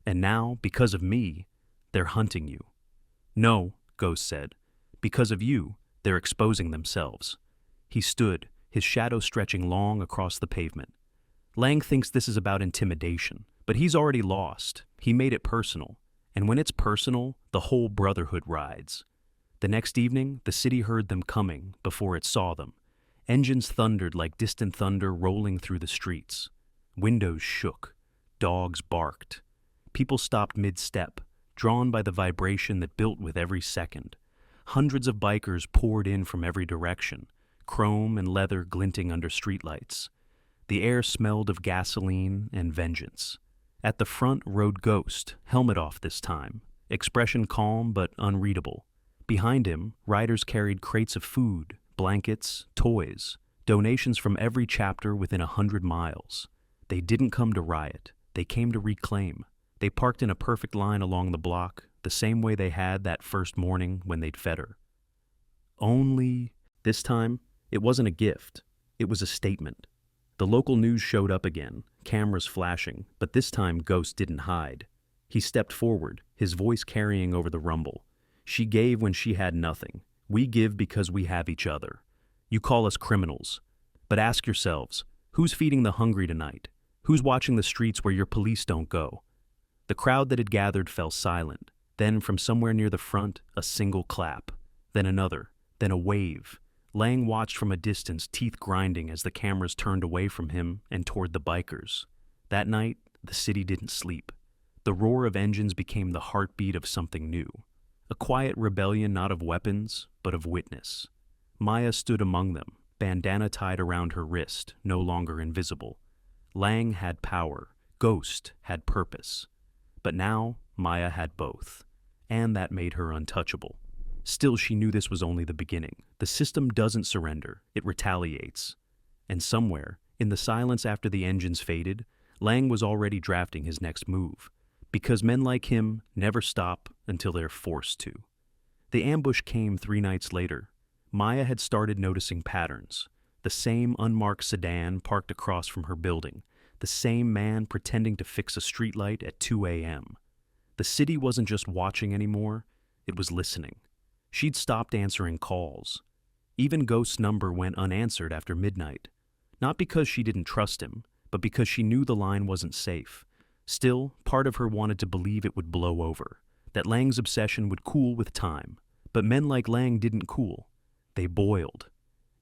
"And now, because of me, they're hunting you." "No," Ghost said. "Because of you, they're exposing themselves." He stood, his shadow stretching long across the pavement. "Lang thinks this is about intimidation, but he's already lost. He made it personal. And when it's personal, the whole brotherhood rides." The next evening, the city heard them coming before it saw them. Engines thundered like distant thunder rolling through the streets. Windows shook. Dogs barked. People stopped mid-step, drawn by the vibration that built with every second. Hundreds of bikers poured in from every direction, chrome and leather glinting under streetlights. The air smelled of gasoline and vengeance. At the front rode Ghost, helmet off this time, expression calm but unreadable. Behind him, riders carried crates of food, blankets, toys, donations from every chapter within 100 miles. They didn't come to riot. They came to reclaim. They parked in a perfect line along the block, the same way they had that first morning when they'd fed her. Only, this time, It wasn't a gift. It was a statement. The local news showed up again, cameras flashing, but this time Ghost didn't hide. He stepped forward, his voice carrying over the rumble. She gave when she had nothing. We give because we have each other. You call us criminals. But ask yourselves, who's feeding the hungry tonight? Who's watching the streets where your police don't go? The crowd that had gathered fell silent. Then, from somewhere near the front, a single clap. Then another. Then a wave. Lang watched from a distance, teeth grinding as the cameras turned away from him and toward the bikers. That night, the city didn't sleep. The roar of engines became the heartbeat of something new. A quiet rebellion not of weapons, but of witness. Maya stood among them, bandana tied around her wrist, no longer invisible. Lang had power. Ghost had purpose. But now, Maya had both. And that made her untouchable. Still, she knew this was only the beginning. The system doesn't surrender, it retaliates. And somewhere, in the silence after the engines faded, Lang was already drafting his next move. Because men like him never stop until they're forced to. The ambush came 3 nights later. Maya had started noticing patterns. The same unmarked sedan parked across from her building. The same man pretending to fix a streetlight at 2 a.m. The city wasn't just watching anymore, it was listening. She'd stopped answering calls. Even Ghost's number went unanswered after midnight. Not because she didn't trust him, but because she knew the line wasn't safe. Still, part of her wanted to believe it would blow over, that Lang's obsession would cool with time. But men like Lang didn't cool. They boiled.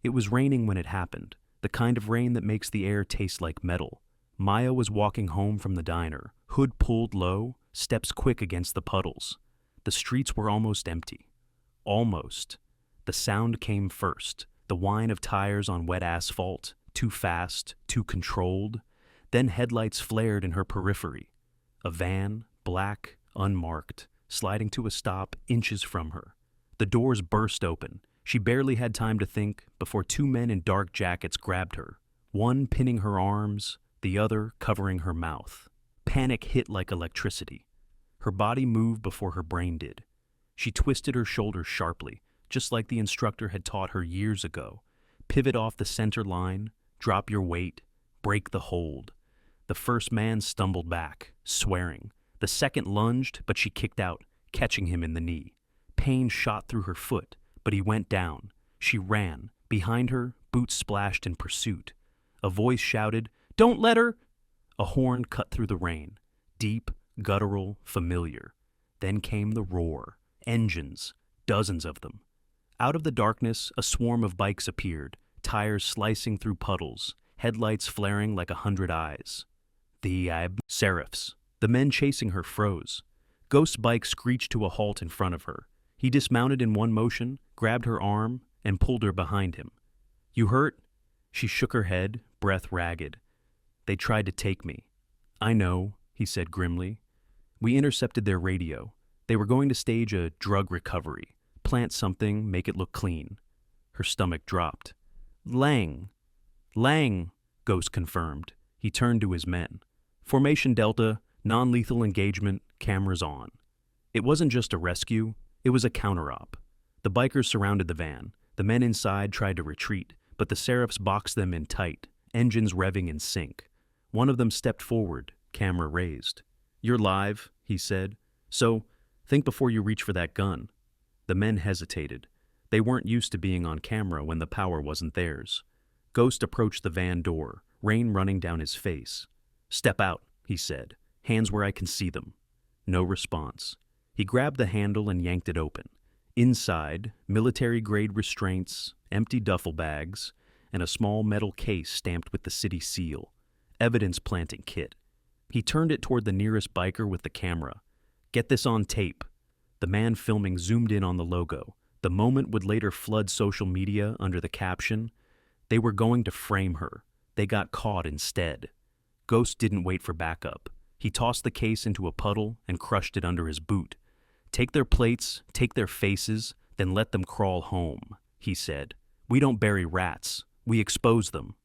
It was raining when it happened, the kind of rain that makes the air taste like metal. Maya was walking home from the diner, hood pulled low, steps quick against the puddles. The streets were almost empty. Almost. The sound came first, the whine of tires on wet asphalt, too fast, too controlled. Then headlights flared in her periphery. A van, black, unmarked, sliding to a stop inches from her. The doors burst open. She barely had time to think before 2 men in dark jackets grabbed her, one pinning her arms, the other covering her mouth. Panic hit like electricity. Her body moved before her brain did. She twisted her shoulders sharply, just like the instructor had taught her years ago. Pivot off the center line, drop your weight, break the hold. The first man stumbled back, swearing. The second lunged, but she kicked out, catching him in the knee. Pain shot through her foot, but he went down. She ran. Behind her, boots splashed in pursuit. A voice shouted, "Don't let her!" A horn cut through the rain. Deep, guttural, familiar. Then came the roar. Engines. Dozens of them. Out of the darkness, a swarm of bikes appeared, tires slicing through puddles, headlights flaring like 100 eyes. The Seraphs. The men chasing her froze. Ghost's bike screeched to a halt in front of her. He dismounted in one motion, grabbed her arm, and pulled her behind him. "You hurt?" She shook her head, breath ragged. "They tried to take me." "I know," he said grimly. "We intercepted their radio. They were going to stage a drug recovery, plant something, make it look clean." Her stomach dropped. Lang, Ghost confirmed. He turned to his men. "Formation Delta, non-lethal engagement, cameras on." It wasn't just a rescue, it was a counter-op. The bikers surrounded the van. The men inside tried to retreat, but the Seraphs boxed them in tight, engines revving in sync. One of them stepped forward, camera raised. "You're live," he said. "So, think before you reach for that gun." The men hesitated. They weren't used to being on camera when the power wasn't theirs. Ghost approached the van door, rain running down his face. "Step out," he said. "Hands where I can see them." No response. He grabbed the handle and yanked it open. Inside, military-grade restraints, empty duffel bags, and a small metal case stamped with the city seal. Evidence planting kit. He turned it toward the nearest biker with the camera. "Get this on tape." The man filming zoomed in on the logo. The moment would later flood social media under the caption, "They were going to frame her. They got caught instead." Ghost didn't wait for backup. He tossed the case into a puddle and crushed it under his boot. "Take their plates, take their faces, then let them crawl home," he said. "We don't bury rats. We expose them."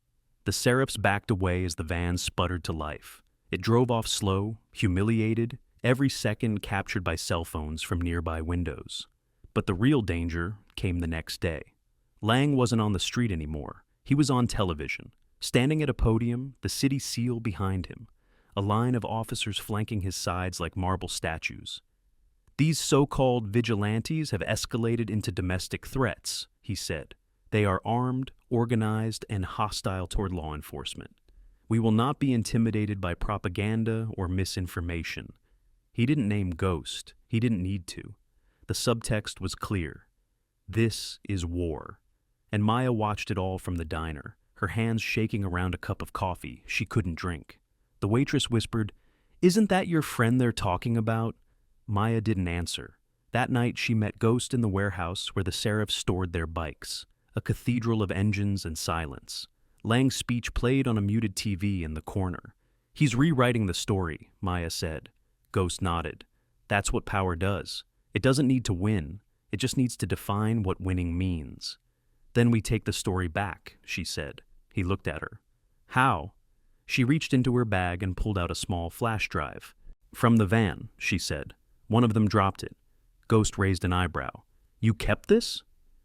The Seraphs backed away as the van sputtered to life. It drove off slow, humiliated, every second captured by cell phones from nearby windows. But the real danger came the next day. Lang wasn't on the street anymore. He was on television, standing at a podium, the city seal behind him, a line of officers flanking his sides like marble statues. "These so-called vigilantes have escalated into domestic threats," he said. "They are armed, organized, and hostile toward law enforcement. We will not be intimidated by propaganda or misinformation." He didn't name Ghost. He didn't need to. The subtext was clear. This is war. And Maya watched it all from the diner, her hands shaking around a cup of coffee she couldn't drink. The waitress whispered, "Isn't that your friend they're talking about?" Maya didn't answer. That night she met Ghost in the warehouse where the Serifs stored their bikes, a cathedral of engines and silence. Lang's speech played on a muted TV in the corner. "He's rewriting the story," Maya said. Ghost nodded. "That's what power does. It doesn't need to win. It just needs to define what winning means." "Then we take the story back," she said. He looked at her. "How?" She reached into her bag and pulled out a small flash drive. "From the van," she said. One of them dropped it. Ghost raised an eyebrow. "You kept this?"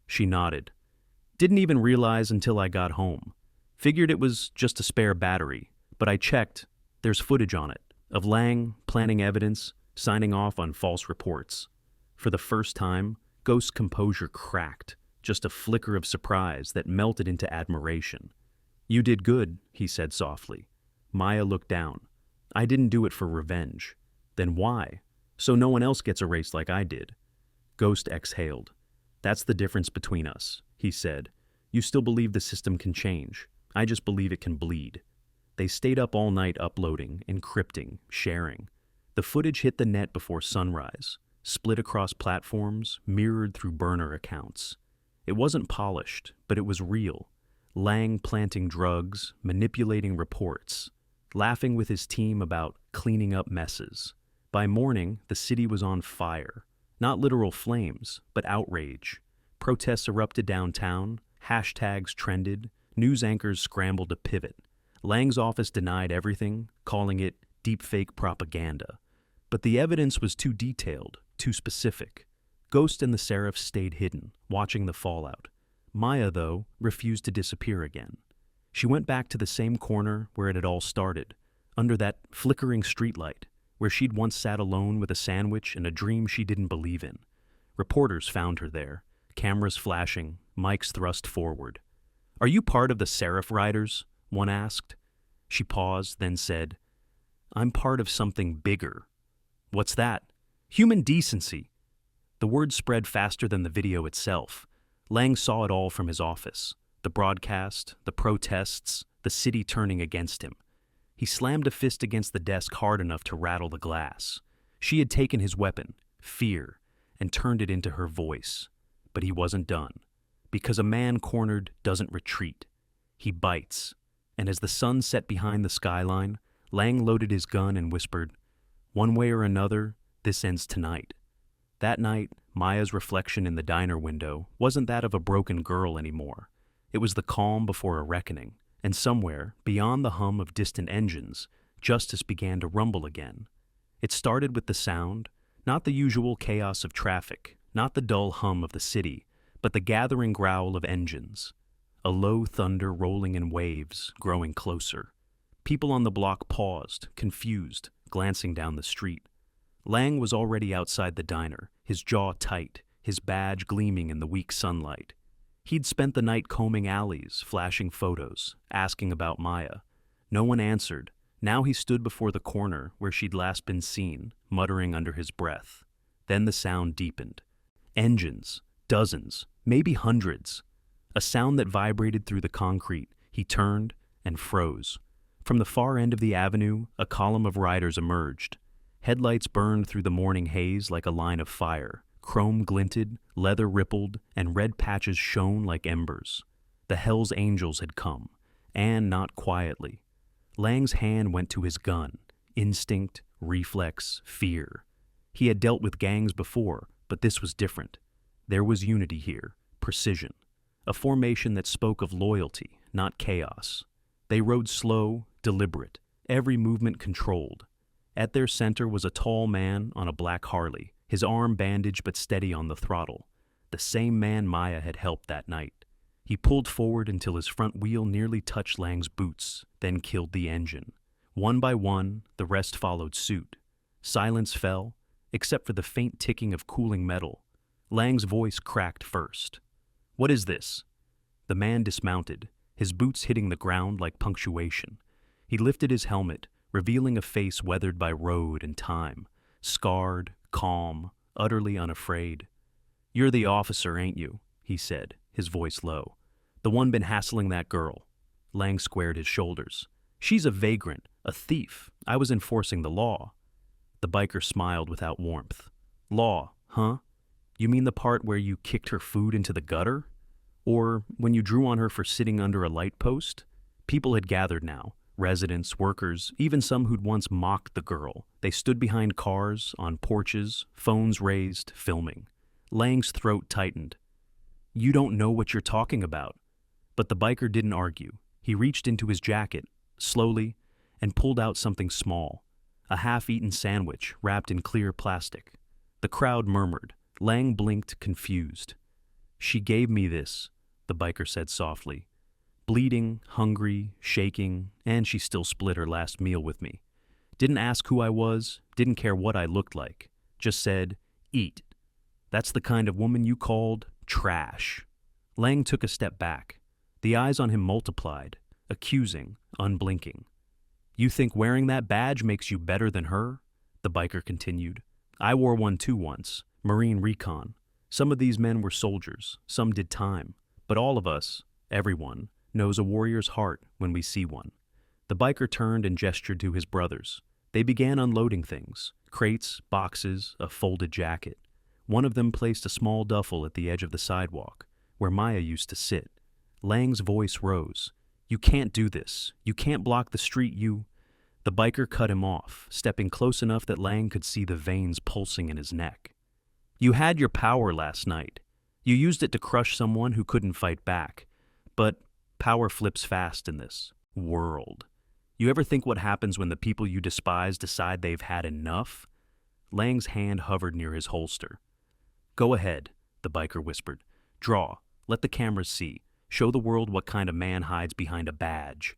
She nodded. "Didn't even realize until I got home. Figured it was just a spare battery, but I checked. There's footage on it, of Lang planting evidence, signing off on false reports." For the first time, Ghost's composure cracked, just a flicker of surprise that melted into admiration. "You did good," he said softly. Maya looked down. "I didn't do it for revenge." "Then why?" "So no one else gets erased like I did." Ghost exhaled. "That's the difference between us," he said. "You still believe the system can change. I just believe it can bleed." They stayed up all night uploading, encrypting, sharing. The footage hit the net before sunrise, split across platforms, mirrored through burner accounts. It wasn't polished, but it was real. Lang planting drugs, manipulating reports, laughing with his team about cleaning up messes. By morning, the city was on fire. Not literal flames, but outrage. Protests erupted downtown, hashtags trended, news anchors scrambled to pivot. Lang's office denied everything, calling it deepfake propaganda. But the evidence was too detailed, too specific. Ghost and the Serifs stayed hidden, watching the fallout. Maya, though, refused to disappear again. She went back to the same corner where it had all started, under that flickering streetlight, where she'd once sat alone with a sandwich and a dream she didn't believe in. Reporters found her there, cameras flashing, mics thrust forward. "Are you part of the Serif Riders?" one asked. She paused, then said, "I'm part of something bigger." "What's that?" "Human decency." The word spread faster than the video itself. Lang saw it all from his office. The broadcast, the protests, the city turning against him. He slammed a fist against the desk hard enough to rattle the glass. She had taken his weapon, fear, and turned it into her voice. But he wasn't done. Because a man cornered doesn't retreat. He bites. And as the sun set behind the skyline, Lang loaded his gun and whispered, "One way or another, this ends tonight." That night, Maya's reflection in the diner window wasn't that of a broken girl anymore. It was the calm before a reckoning. And somewhere, beyond the hum of distant engines, justice began to rumble again. It started with the sound, not the usual chaos of traffic, not the dull hum of the city, but the gathering growl of engines. A low thunder rolling in waves, growing closer. People on the block paused, confused, glancing down the street. Lang was already outside the diner, his jaw tight, his badge gleaming in the weak sunlight. He'd spent the night combing alleys, flashing photos, asking about Maya. No one answered. Now he stood before the corner where she'd last been seen, muttering under his breath. Then the sound deepened. Engines, dozens, maybe hundreds. A sound that vibrated through the concrete. He turned and froze. From the far end of the avenue, a column of riders emerged. Headlights burned through the morning haze like a line of fire. Chrome glinted, leather rippled, and red patches shone like embers. The Hell's Angels had come, and not quietly. Lang's hand went to his gun. Instinct, reflex, fear. He had dealt with gangs before, but this was different. There was unity here, precision. A formation that spoke of loyalty, not chaos. They rode slow, deliberate, every movement controlled. At their center was a tall man on a black Harley, his arm bandaged but steady on the throttle. The same man Maya had helped that night. He pulled forward until his front wheel nearly touched Lang's boots, then killed the engine. One by one, the rest followed suit. Silence fell, except for the faint ticking of cooling metal. Lang's voice cracked first. "What is this?" The man dismounted, his boots hitting the ground like punctuation. He lifted his helmet, revealing a face weathered by road and time, scarred, calm, utterly unafraid. "You're the officer, ain't you?" he said, his voice low. "The one been hassling that girl." Lang squared his shoulders. "She's a vagrant, a thief. I was enforcing the law." The biker smiled without warmth. "Law, huh? You mean the part where you kicked her food into the gutter? Or when you drew on her for sitting under a light post?" People had gathered now. Residents, workers, even some who'd once mocked the girl. They stood behind cars, on porches, phones raised, filming. Lang's throat tightened. "You don't know what you're talking about." But the biker didn't argue. He reached into his jacket, slowly, and pulled out something small, a half-eaten sandwich wrapped in clear plastic. The crowd murmured. Lang blinked, confused. "She gave me this," the biker said softly. "Bleeding, hungry, shaking, and she still split her last meal with me. Didn't ask who I was, didn't care what I looked like. Just said, 'Eat.' That's the kind of woman you called trash." Lang took a step back. The eyes on him multiplied, accusing, unblinking. "You think wearing that badge makes you better than her?" the biker continued. "I wore one too once, Marine Recon. Some of these men were soldiers, some did time. But all of us, everyone, knows a warrior's heart when we see one." The biker turned and gestured to his brothers. They began unloading things, crates, boxes, a folded jacket. One of them placed a small duffel at the edge of the sidewalk, where Maya used to sit. Lang's voice rose. "You can't do this. You can't block the street, you—" The biker cut him off, stepping close enough that Lang could see the veins pulsing in his neck. "You had your power last night. You used it to crush someone who couldn't fight back. But power flips fast in this world. You ever think what happens when the people you despise decide they've had enough?" Lang's hand hovered near his holster. "Go ahead," the biker whispered. "Draw. Let the cameras see. Show the world what kind of man hides behind a badge."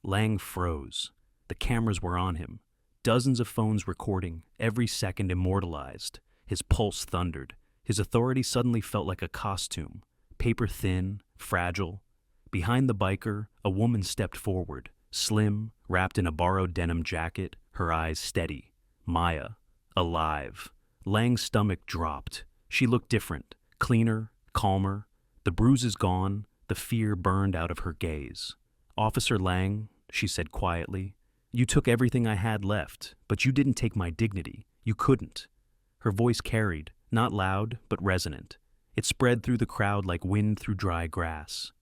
Lang froze. The cameras were on him. Dozens of phones recording, every second immortalized. His pulse thundered. His authority suddenly felt like a costume, paper-thin, fragile. Behind the biker, a woman stepped forward, slim, wrapped in a borrowed denim jacket, her eyes steady. Maya, alive. Lang's stomach dropped. She looked different, cleaner, calmer. The bruises gone, the fear burned out of her gaze. "Officer Lang," she said quietly, "you took everything I had left, but you didn't take my dignity. You couldn't." Her voice carried, not loud, but resonant. It spread through the crowd like wind through dry grass.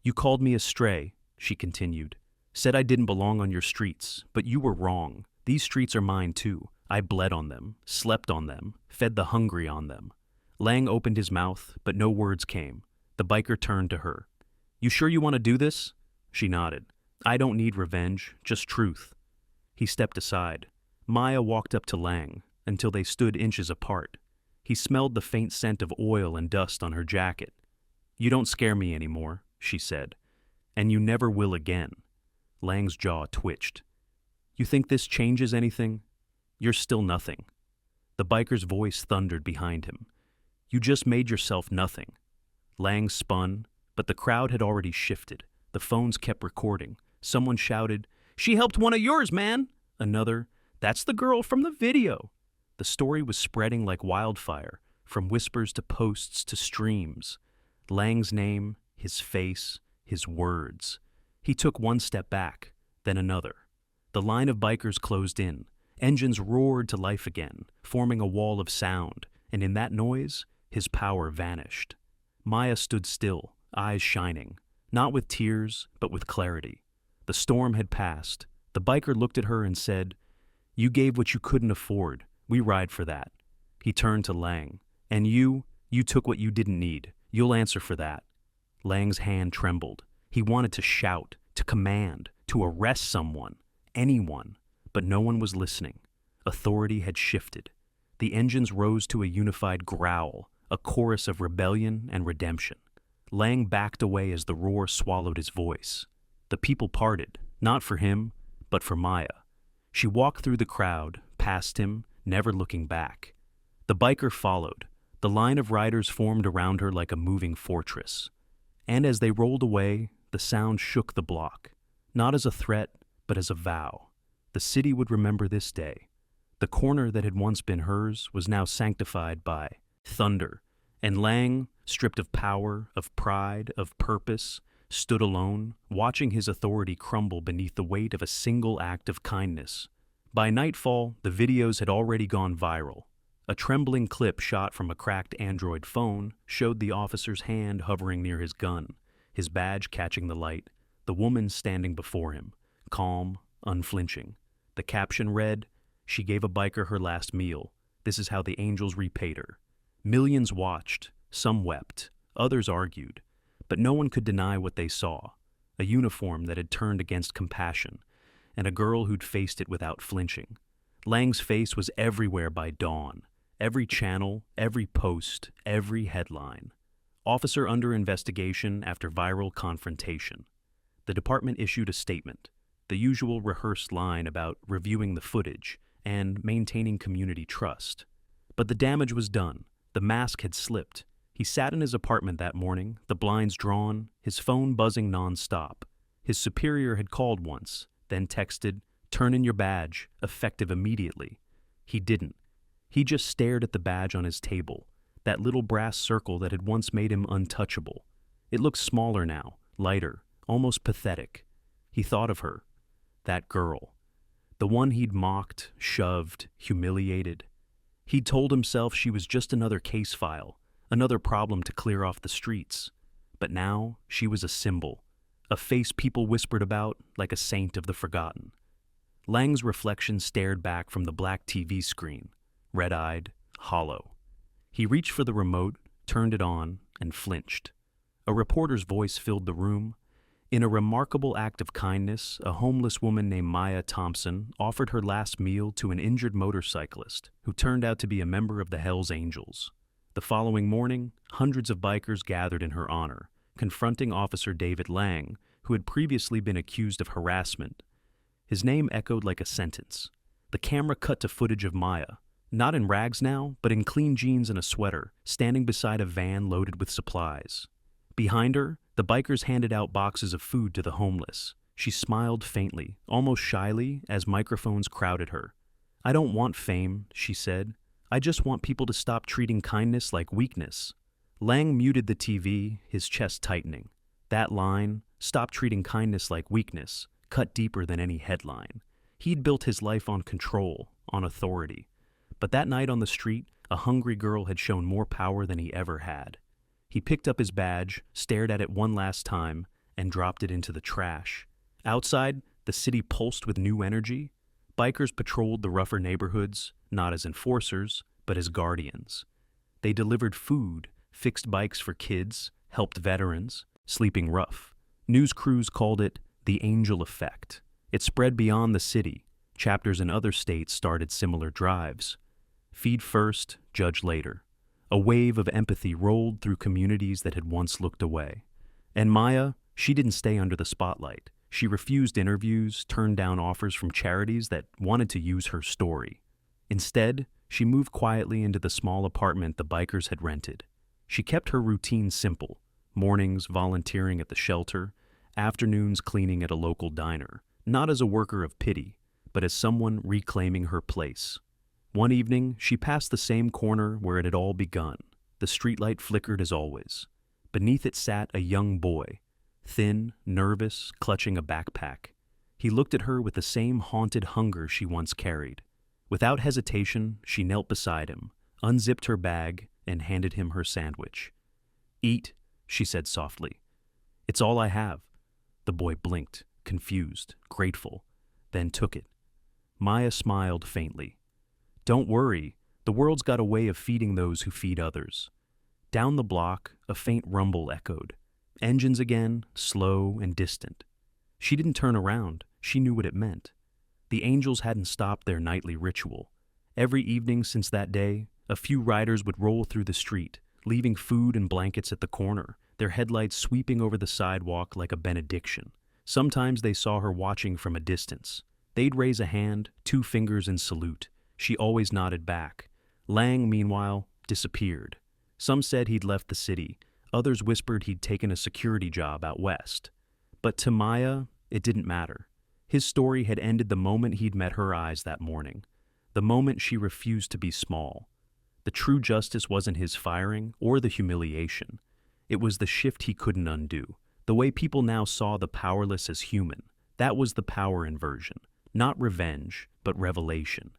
"You called me a stray," she continued. "Said I didn't belong on your streets, but you were wrong. These streets are mine too. I bled on them, slept on them, fed the hungry on them." Lang opened his mouth, but no words came. The biker turned to her. "You sure you want to do this?" She nodded. "I don't need revenge, just truth." He stepped aside. Maya walked up to Lang, until they stood inches apart. He smelled the faint scent of oil and dust on her jacket. "You don't scare me anymore," she said. "And you never will again." Lang's jaw twitched. "You think this changes anything? You're still nothing." The biker's voice thundered behind him. "You just made yourself nothing." Lang spun, but the crowd had already shifted. The phones kept recording. Someone shouted, "She helped one of yours, man!" Another, "That's the girl from the video." The story was spreading like wildfire, from whispers to posts to streams. Lang's name, his face, his words. He took one step back, then another. The line of bikers closed in. Engines roared to life again, forming a wall of sound, and in that noise, his power vanished. Maya stood still, eyes shining, not with tears, but with clarity. The storm had passed. The biker looked at her and said, "You gave what you couldn't afford. We ride for that." He turned to Lang. "And you took what you didn't need. You'll answer for that." Lang's hand trembled. He wanted to shout, to command, to arrest someone, anyone, but no one was listening. Authority had shifted. The engines rose to a unified growl, a chorus of rebellion and redemption. Lang backed away as the roar swallowed his voice. The people parted, not for him, but for Maya. She walked through the crowd, past him, never looking back. The biker followed. The line of riders formed around her like a moving fortress. And as they rolled away, the sound shook the block, not as a threat, but as a vow. The city would remember this day. The corner that had once been hers was now sanctified by thunder, and Lang, stripped of power, of pride, of purpose, stood alone, watching his authority crumble beneath the weight of a single act of kindness. By nightfall, the videos had already gone viral. A trembling clip shot from a cracked Android phone showed the officer's hand hovering near his gun, his badge catching the light, the woman standing before him, calm, unflinching. The caption read, "She gave a biker her last meal. This is how the angels repaid her." Millions watched, some wept, others argued, but no one could deny what they saw, a uniform that had turned against compassion, and a girl who'd faced it without flinching. Lang's face was everywhere by dawn. Every channel, every post, every headline. Officer under investigation after viral confrontation. The department issued a statement, the usual rehearsed line about reviewing the footage and maintaining community trust. But the damage was done. The mask had slipped. He sat in his apartment that morning, the blinds drawn, his phone buzzing nonstop. His superior had called once, then texted, "Turn in your badge, effective immediately." He didn't. He just stared at the badge on his table, that little brass circle that had once made him untouchable. It looked smaller now, lighter, almost pathetic. He thought of her, that girl, the one he'd mocked, shoved, humiliated. He'd told himself she was just another case file, another problem to clear off the streets. But now she was a symbol, a face people whispered about like a saint of the forgotten. Lang's reflection stared back from the black TV screen, red-eyed, hollow. He reached for the remote, turned it on, and flinched. A reporter's voice filled the room. In a remarkable act of kindness, a homeless woman named Maya Thompson offered her last meal to an injured motorcyclist who turned out to be a member of the Hells Angels. The following morning, hundreds of bikers gathered in her honor, confronting Officer David Lang, who had previously been accused of harassment. His name echoed like a sentence. The camera cut to footage of Maya, not in rags now, but in clean jeans and a sweater, standing beside a van loaded with supplies. Behind her, the bikers handed out boxes of food to the homeless. She smiled faintly, almost shyly, as microphones crowded her. "I don't want fame," she said. "I just want people to stop treating kindness like weakness." Lang muted the TV, his chest tightening. That line, "Stop treating kindness like weakness," cut deeper than any headline. He'd built his life on control, on authority. But that night on the street, a hungry girl had shown more power than he ever had. He picked up his badge, stared at it one last time, and dropped it into the trash. Outside, the city pulsed with new energy. Bikers patrolled the rougher neighborhoods, not as enforcers, but as guardians. They delivered food, fixed bikes for kids, helped veterans, sleeping rough. News crews called it the Angel Effect. It spread beyond the city. Chapters in other states started similar drives. Feed first, judge later. A wave of empathy rolled through communities that had once looked away. And Maya, she didn't stay under the spotlight. She refused interviews, turned down offers from charities that wanted to use her story. Instead, she moved quietly into the small apartment the bikers had rented. She kept her routine simple: mornings volunteering at the shelter, afternoons cleaning at a local diner, not as a worker of pity, but as someone reclaiming her place. One evening, she passed the same corner where it had all begun. The streetlight flickered as always. Beneath it sat a young boy, thin, nervous, clutching a backpack. He looked at her with the same haunted hunger she once carried. Without hesitation, she knelt beside him, unzipped her bag, and handed him her sandwich. "Eat," she said softly. "It's all I have." The boy blinked, confused, grateful, then took it. Maya smiled faintly. "Don't worry, the world's got a way of feeding those who feed others." Down the block, a faint rumble echoed. Engines again, slow and distant. She didn't turn around. She knew what it meant. The angels hadn't stopped their nightly ritual. Every evening since that day, a few riders would roll through the street, leaving food and blankets at the corner, their headlights sweeping over the sidewalk like a benediction. Sometimes they saw her watching from a distance. They'd raise a hand, 2 fingers in salute. She always nodded back. Lang, meanwhile, disappeared. Some said he'd left the city. Others whispered he'd taken a security job out west. But to Maya, it didn't matter. His story had ended the moment he'd met her eyes that morning. The moment she refused to be small. The true justice wasn't his firing or the humiliation. It was the shift he couldn't undo. The way people now saw the powerless as human. That was the power inversion. Not revenge, but revelation.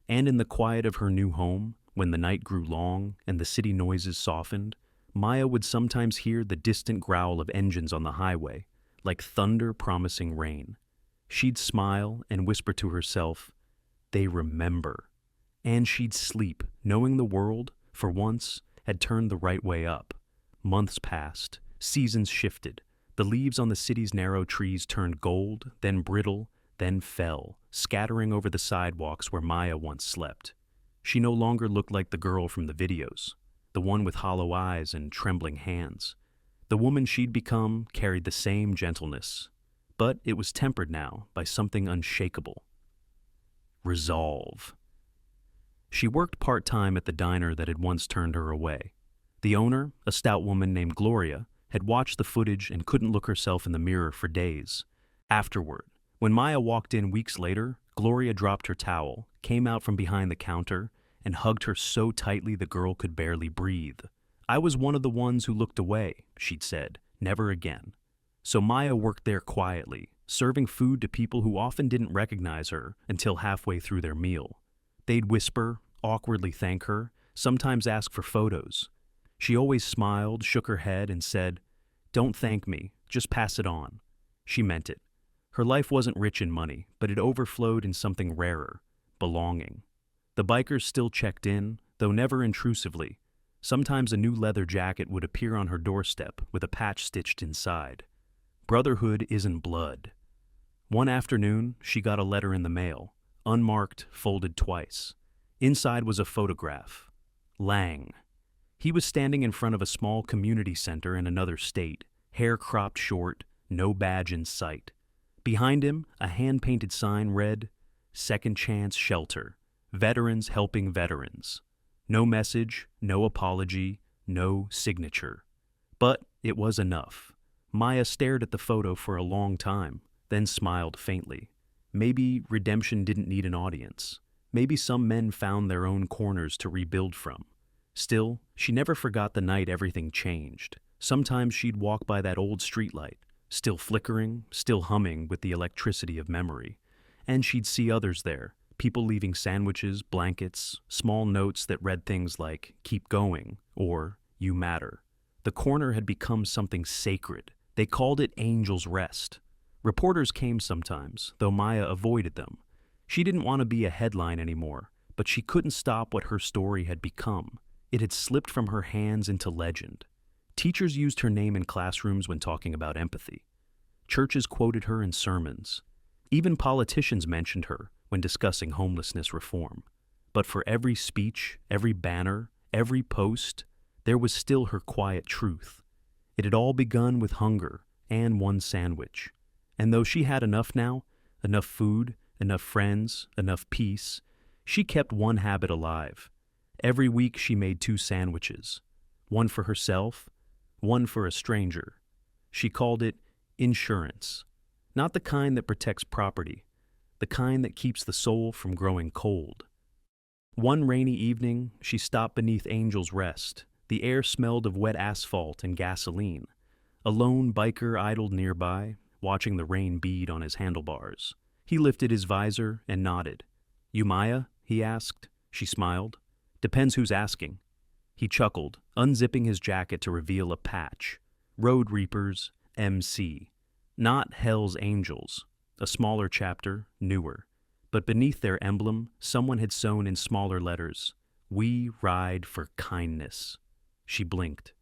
And in the quiet of her new home, when the night grew long and the city noises softened, Maya would sometimes hear the distant growl of engines on the highway, like thunder promising rain. She'd smile and whisper to herself, "They remember." And she'd sleep, knowing the world, for once, had turned the right way up. Months passed, seasons shifted. The leaves on the city's narrow trees turned gold, then brittle, then fell, scattering over the sidewalks where Maya once slept. She no longer looked like the girl from the videos, the one with hollow eyes and trembling hands. The woman she'd become carried the same gentleness, but it was tempered now by something unshakable. Resolve. She worked part-time at the diner that had once turned her away. The owner, a stout woman named Gloria, had watched the footage and couldn't look herself in the mirror for days. Afterward, when Maya walked in weeks later, Gloria dropped her towel, came out from behind the counter, and hugged her so tightly the girl could barely breathe. "I was one of the ones who looked away," she'd said, "never again." So Maya worked there quietly, serving food to people who often didn't recognize her until halfway through their meal. They'd whisper, awkwardly thank her, sometimes ask for photos. She always smiled, shook her head, and said, "Don't thank me, just pass it on." She meant it. Her life wasn't rich in money, but it overflowed in something rarer, belonging. The bikers still checked in, though never intrusively. Sometimes a new leather jacket would appear on her doorstep with a patch stitched inside. Brotherhood isn't blood. One afternoon, she got a letter in the mail, unmarked, folded twice. Inside was a photograph. Lang. He was standing in front of a small community center in another state, hair cropped short, no badge in sight. Behind him, a hand-painted sign read, "Second Chance Shelter, Veterans Helping Veterans." No message, no apology, no signature. But it was enough. Maya stared at the photo for a long time, then smiled faintly. Maybe redemption didn't need an audience. Maybe some men found their own corners to rebuild from. Still, she never forgot the night everything changed. Sometimes she'd walk by that old streetlight, still flickering, still humming with the electricity of memory. And she'd see others there, people leaving sandwiches, blankets, small notes that read things like, "Keep going," or "You matter." The corner had become something sacred. They called it Angel's Rest. Reporters came sometimes, though Maya avoided them. She didn't want to be a headline anymore, but she couldn't stop what her story had become. It had slipped from her hands into legend. Teachers used her name in classrooms when talking about empathy. Churches quoted her in sermons. Even politicians mentioned her when discussing homelessness reform. But for every speech, every banner, every post, there was still her quiet truth. It had all begun with hunger and one sandwich. And though she had enough now, enough food, enough friends, enough peace, she kept one habit alive. Every week she made 2 sandwiches, one for herself, one for a stranger. She called it insurance, not the kind that protects property, the kind that keeps the soul from growing cold. One rainy evening, she stopped beneath Angel's Rest. The air smelled of wet asphalt and gasoline. A lone biker idled nearby, watching the rain bead on his handlebars. He lifted his visor and nodded. "You Maya?" he asked. She smiled. "Depends who's asking." He chuckled, unzipping his jacket to reveal a patch. Road Reapers, MC. Not Hell's Angels. A smaller chapter, newer. But beneath their emblem, someone had sewn in smaller letters, "We ride for kindness." She blinked.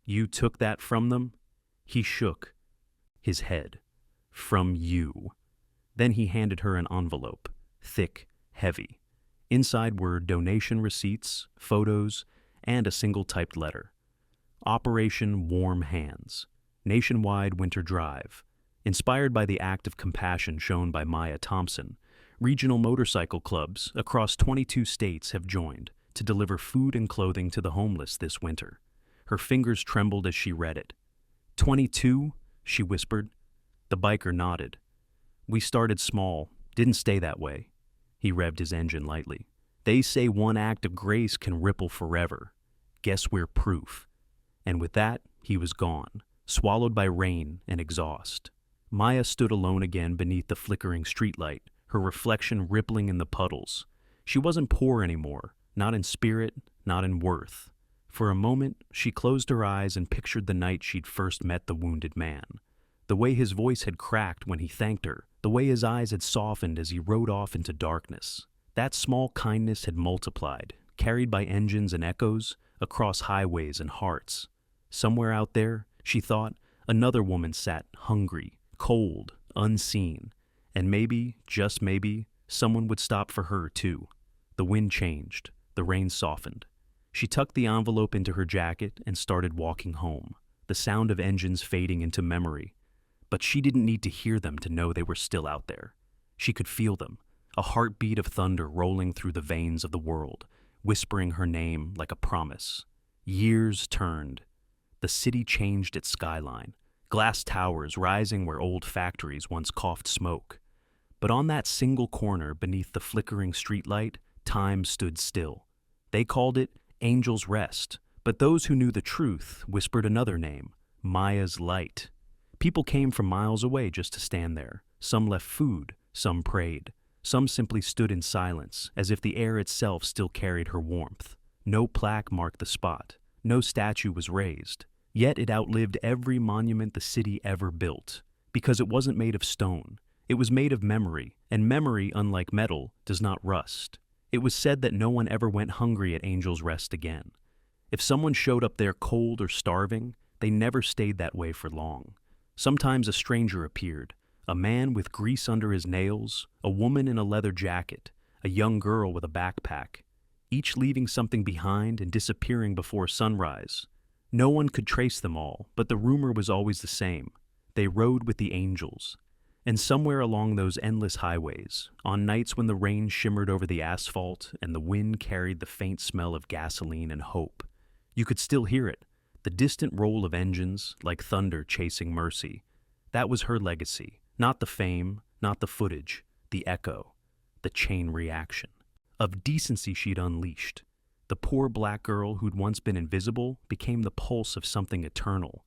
"You took that from them?" He shook his head. "From you." Then he handed her an envelope, thick, heavy. Inside were donation receipts, photos, and a single typed letter. Operation Warm Hands, nationwide winter drive. Inspired by the act of compassion shown by Maya Thompson, regional motorcycle clubs across 22 states have joined to deliver food and clothing to the homeless this winter. Her fingers trembled as she read it. 22? She whispered. The biker nodded. We started small, didn't stay that way. He revved his engine lightly. They say one act of grace can ripple forever. Guess we're proof. And with that, he was gone, swallowed by rain and exhaust. Maya stood alone again beneath the flickering streetlight, her reflection rippling in the puddles. She wasn't poor anymore, not in spirit, not in worth. For a moment, she closed her eyes and pictured the night she'd first met the wounded man. The way his voice had cracked when he thanked her, the way his eyes had softened as he rode off into darkness. That small kindness had multiplied, carried by engines and echoes, across highways and hearts. Somewhere out there, she thought, another woman sat hungry, cold, unseen, and maybe, just maybe, someone would stop for her too. The wind changed, the rain softened. She tucked the envelope into her jacket and started walking home, the sound of engines fading into memory. But she didn't need to hear them to know they were still out there. She could feel them, a heartbeat of thunder rolling through the veins of the world, whispering her name like a promise. Years turned. The city changed its skyline, glass towers rising where old factories once coughed smoke. But on that single corner beneath the flickering streetlight, time stood still. They called it Angel's Rest, but those who knew the truth whispered another name, Maya's Light. People came from miles away just to stand there. Some left food, some prayed. Some simply stood in silence, as if the air itself still carried her warmth. No plaque marked the spot. No statue was raised. Yet it outlived every monument the city ever built, because it wasn't made of stone. It was made of memory, and memory, unlike metal, does not rust. It was said that no one ever went hungry at Angel's Rest again. If someone showed up there cold or starving, they never stayed that way for long. Sometimes a stranger appeared, a man with grease under his nails, a woman in a leather jacket, a young girl with a backpack, each leaving something behind and disappearing before sunrise. No one could trace them all, but the rumor was always the same. They rode with the angels. And somewhere along those endless highways, on nights when the rain shimmered over the asphalt and the wind carried the faint smell of gasoline and hope, you could still hear it, the distant roll of engines like thunder chasing mercy. That was her legacy, not the fame, not the footage, the echo, the chain reaction. Of decency she'd unleashed. The poor black girl who'd once been invisible became the pulse of something eternal,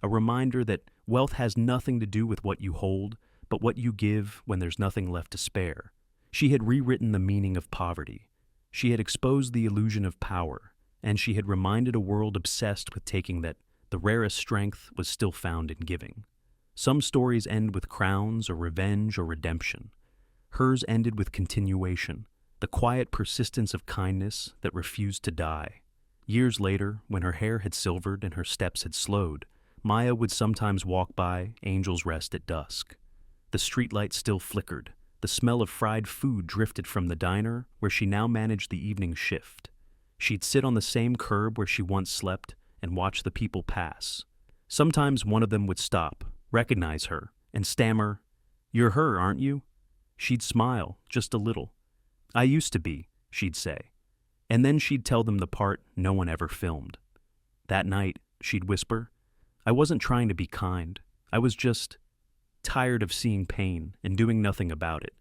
a reminder that wealth has nothing to do with what you hold, but what you give when there's nothing left to spare. She had rewritten the meaning of poverty. She had exposed the illusion of power, and she had reminded a world obsessed with taking that the rarest strength was still found in giving. Some stories end with crowns or revenge or redemption. Hers ended with continuation, the quiet persistence of kindness that refused to die. Years later, when her hair had silvered and her steps had slowed, Maya would sometimes walk by Angel's Rest at dusk. The streetlight still flickered. The smell of fried food drifted from the diner where she now managed the evening shift. She'd sit on the same curb where she once slept and watch the people pass. Sometimes one of them would stop, recognize her, and stammer, "You're her, aren't you?" She'd smile, just a little. "I used to be," she'd say. And then she'd tell them the part no one ever filmed. That night, she'd whisper, "I wasn't trying to be kind. I was just tired of seeing pain and doing nothing about it.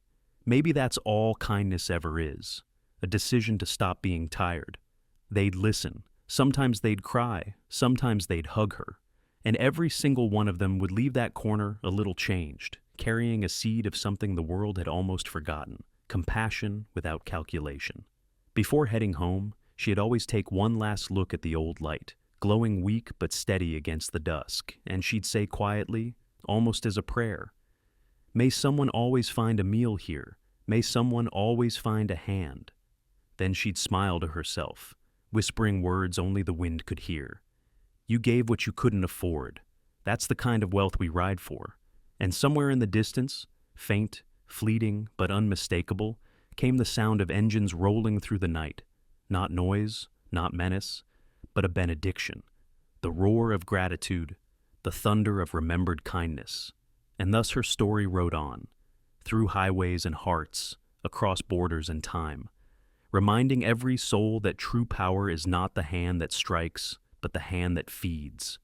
Maybe that's all kindness ever is, a decision to stop being tired." They'd listen. Sometimes they'd cry. Sometimes they'd hug her. And every single one of them would leave that corner a little changed, carrying a seed of something the world had almost forgotten, compassion without calculation. Before heading home, she'd always take one last look at the old light, glowing weak but steady against the dusk, and she'd say quietly, almost as a prayer, "May someone always find a meal here. May someone always find a hand." Then she'd smile to herself, whispering words only the wind could hear. "You gave what you couldn't afford. That's the kind of wealth we ride for." And somewhere in the distance, faint, fleeting, but unmistakable, came the sound of engines rolling through the night. Not noise, not menace, but a benediction. the roar of gratitude, the thunder of remembered kindness. And thus her story rode on, through highways and hearts, across borders and time, reminding every soul that true power is not the hand that strikes, but the hand that feeds.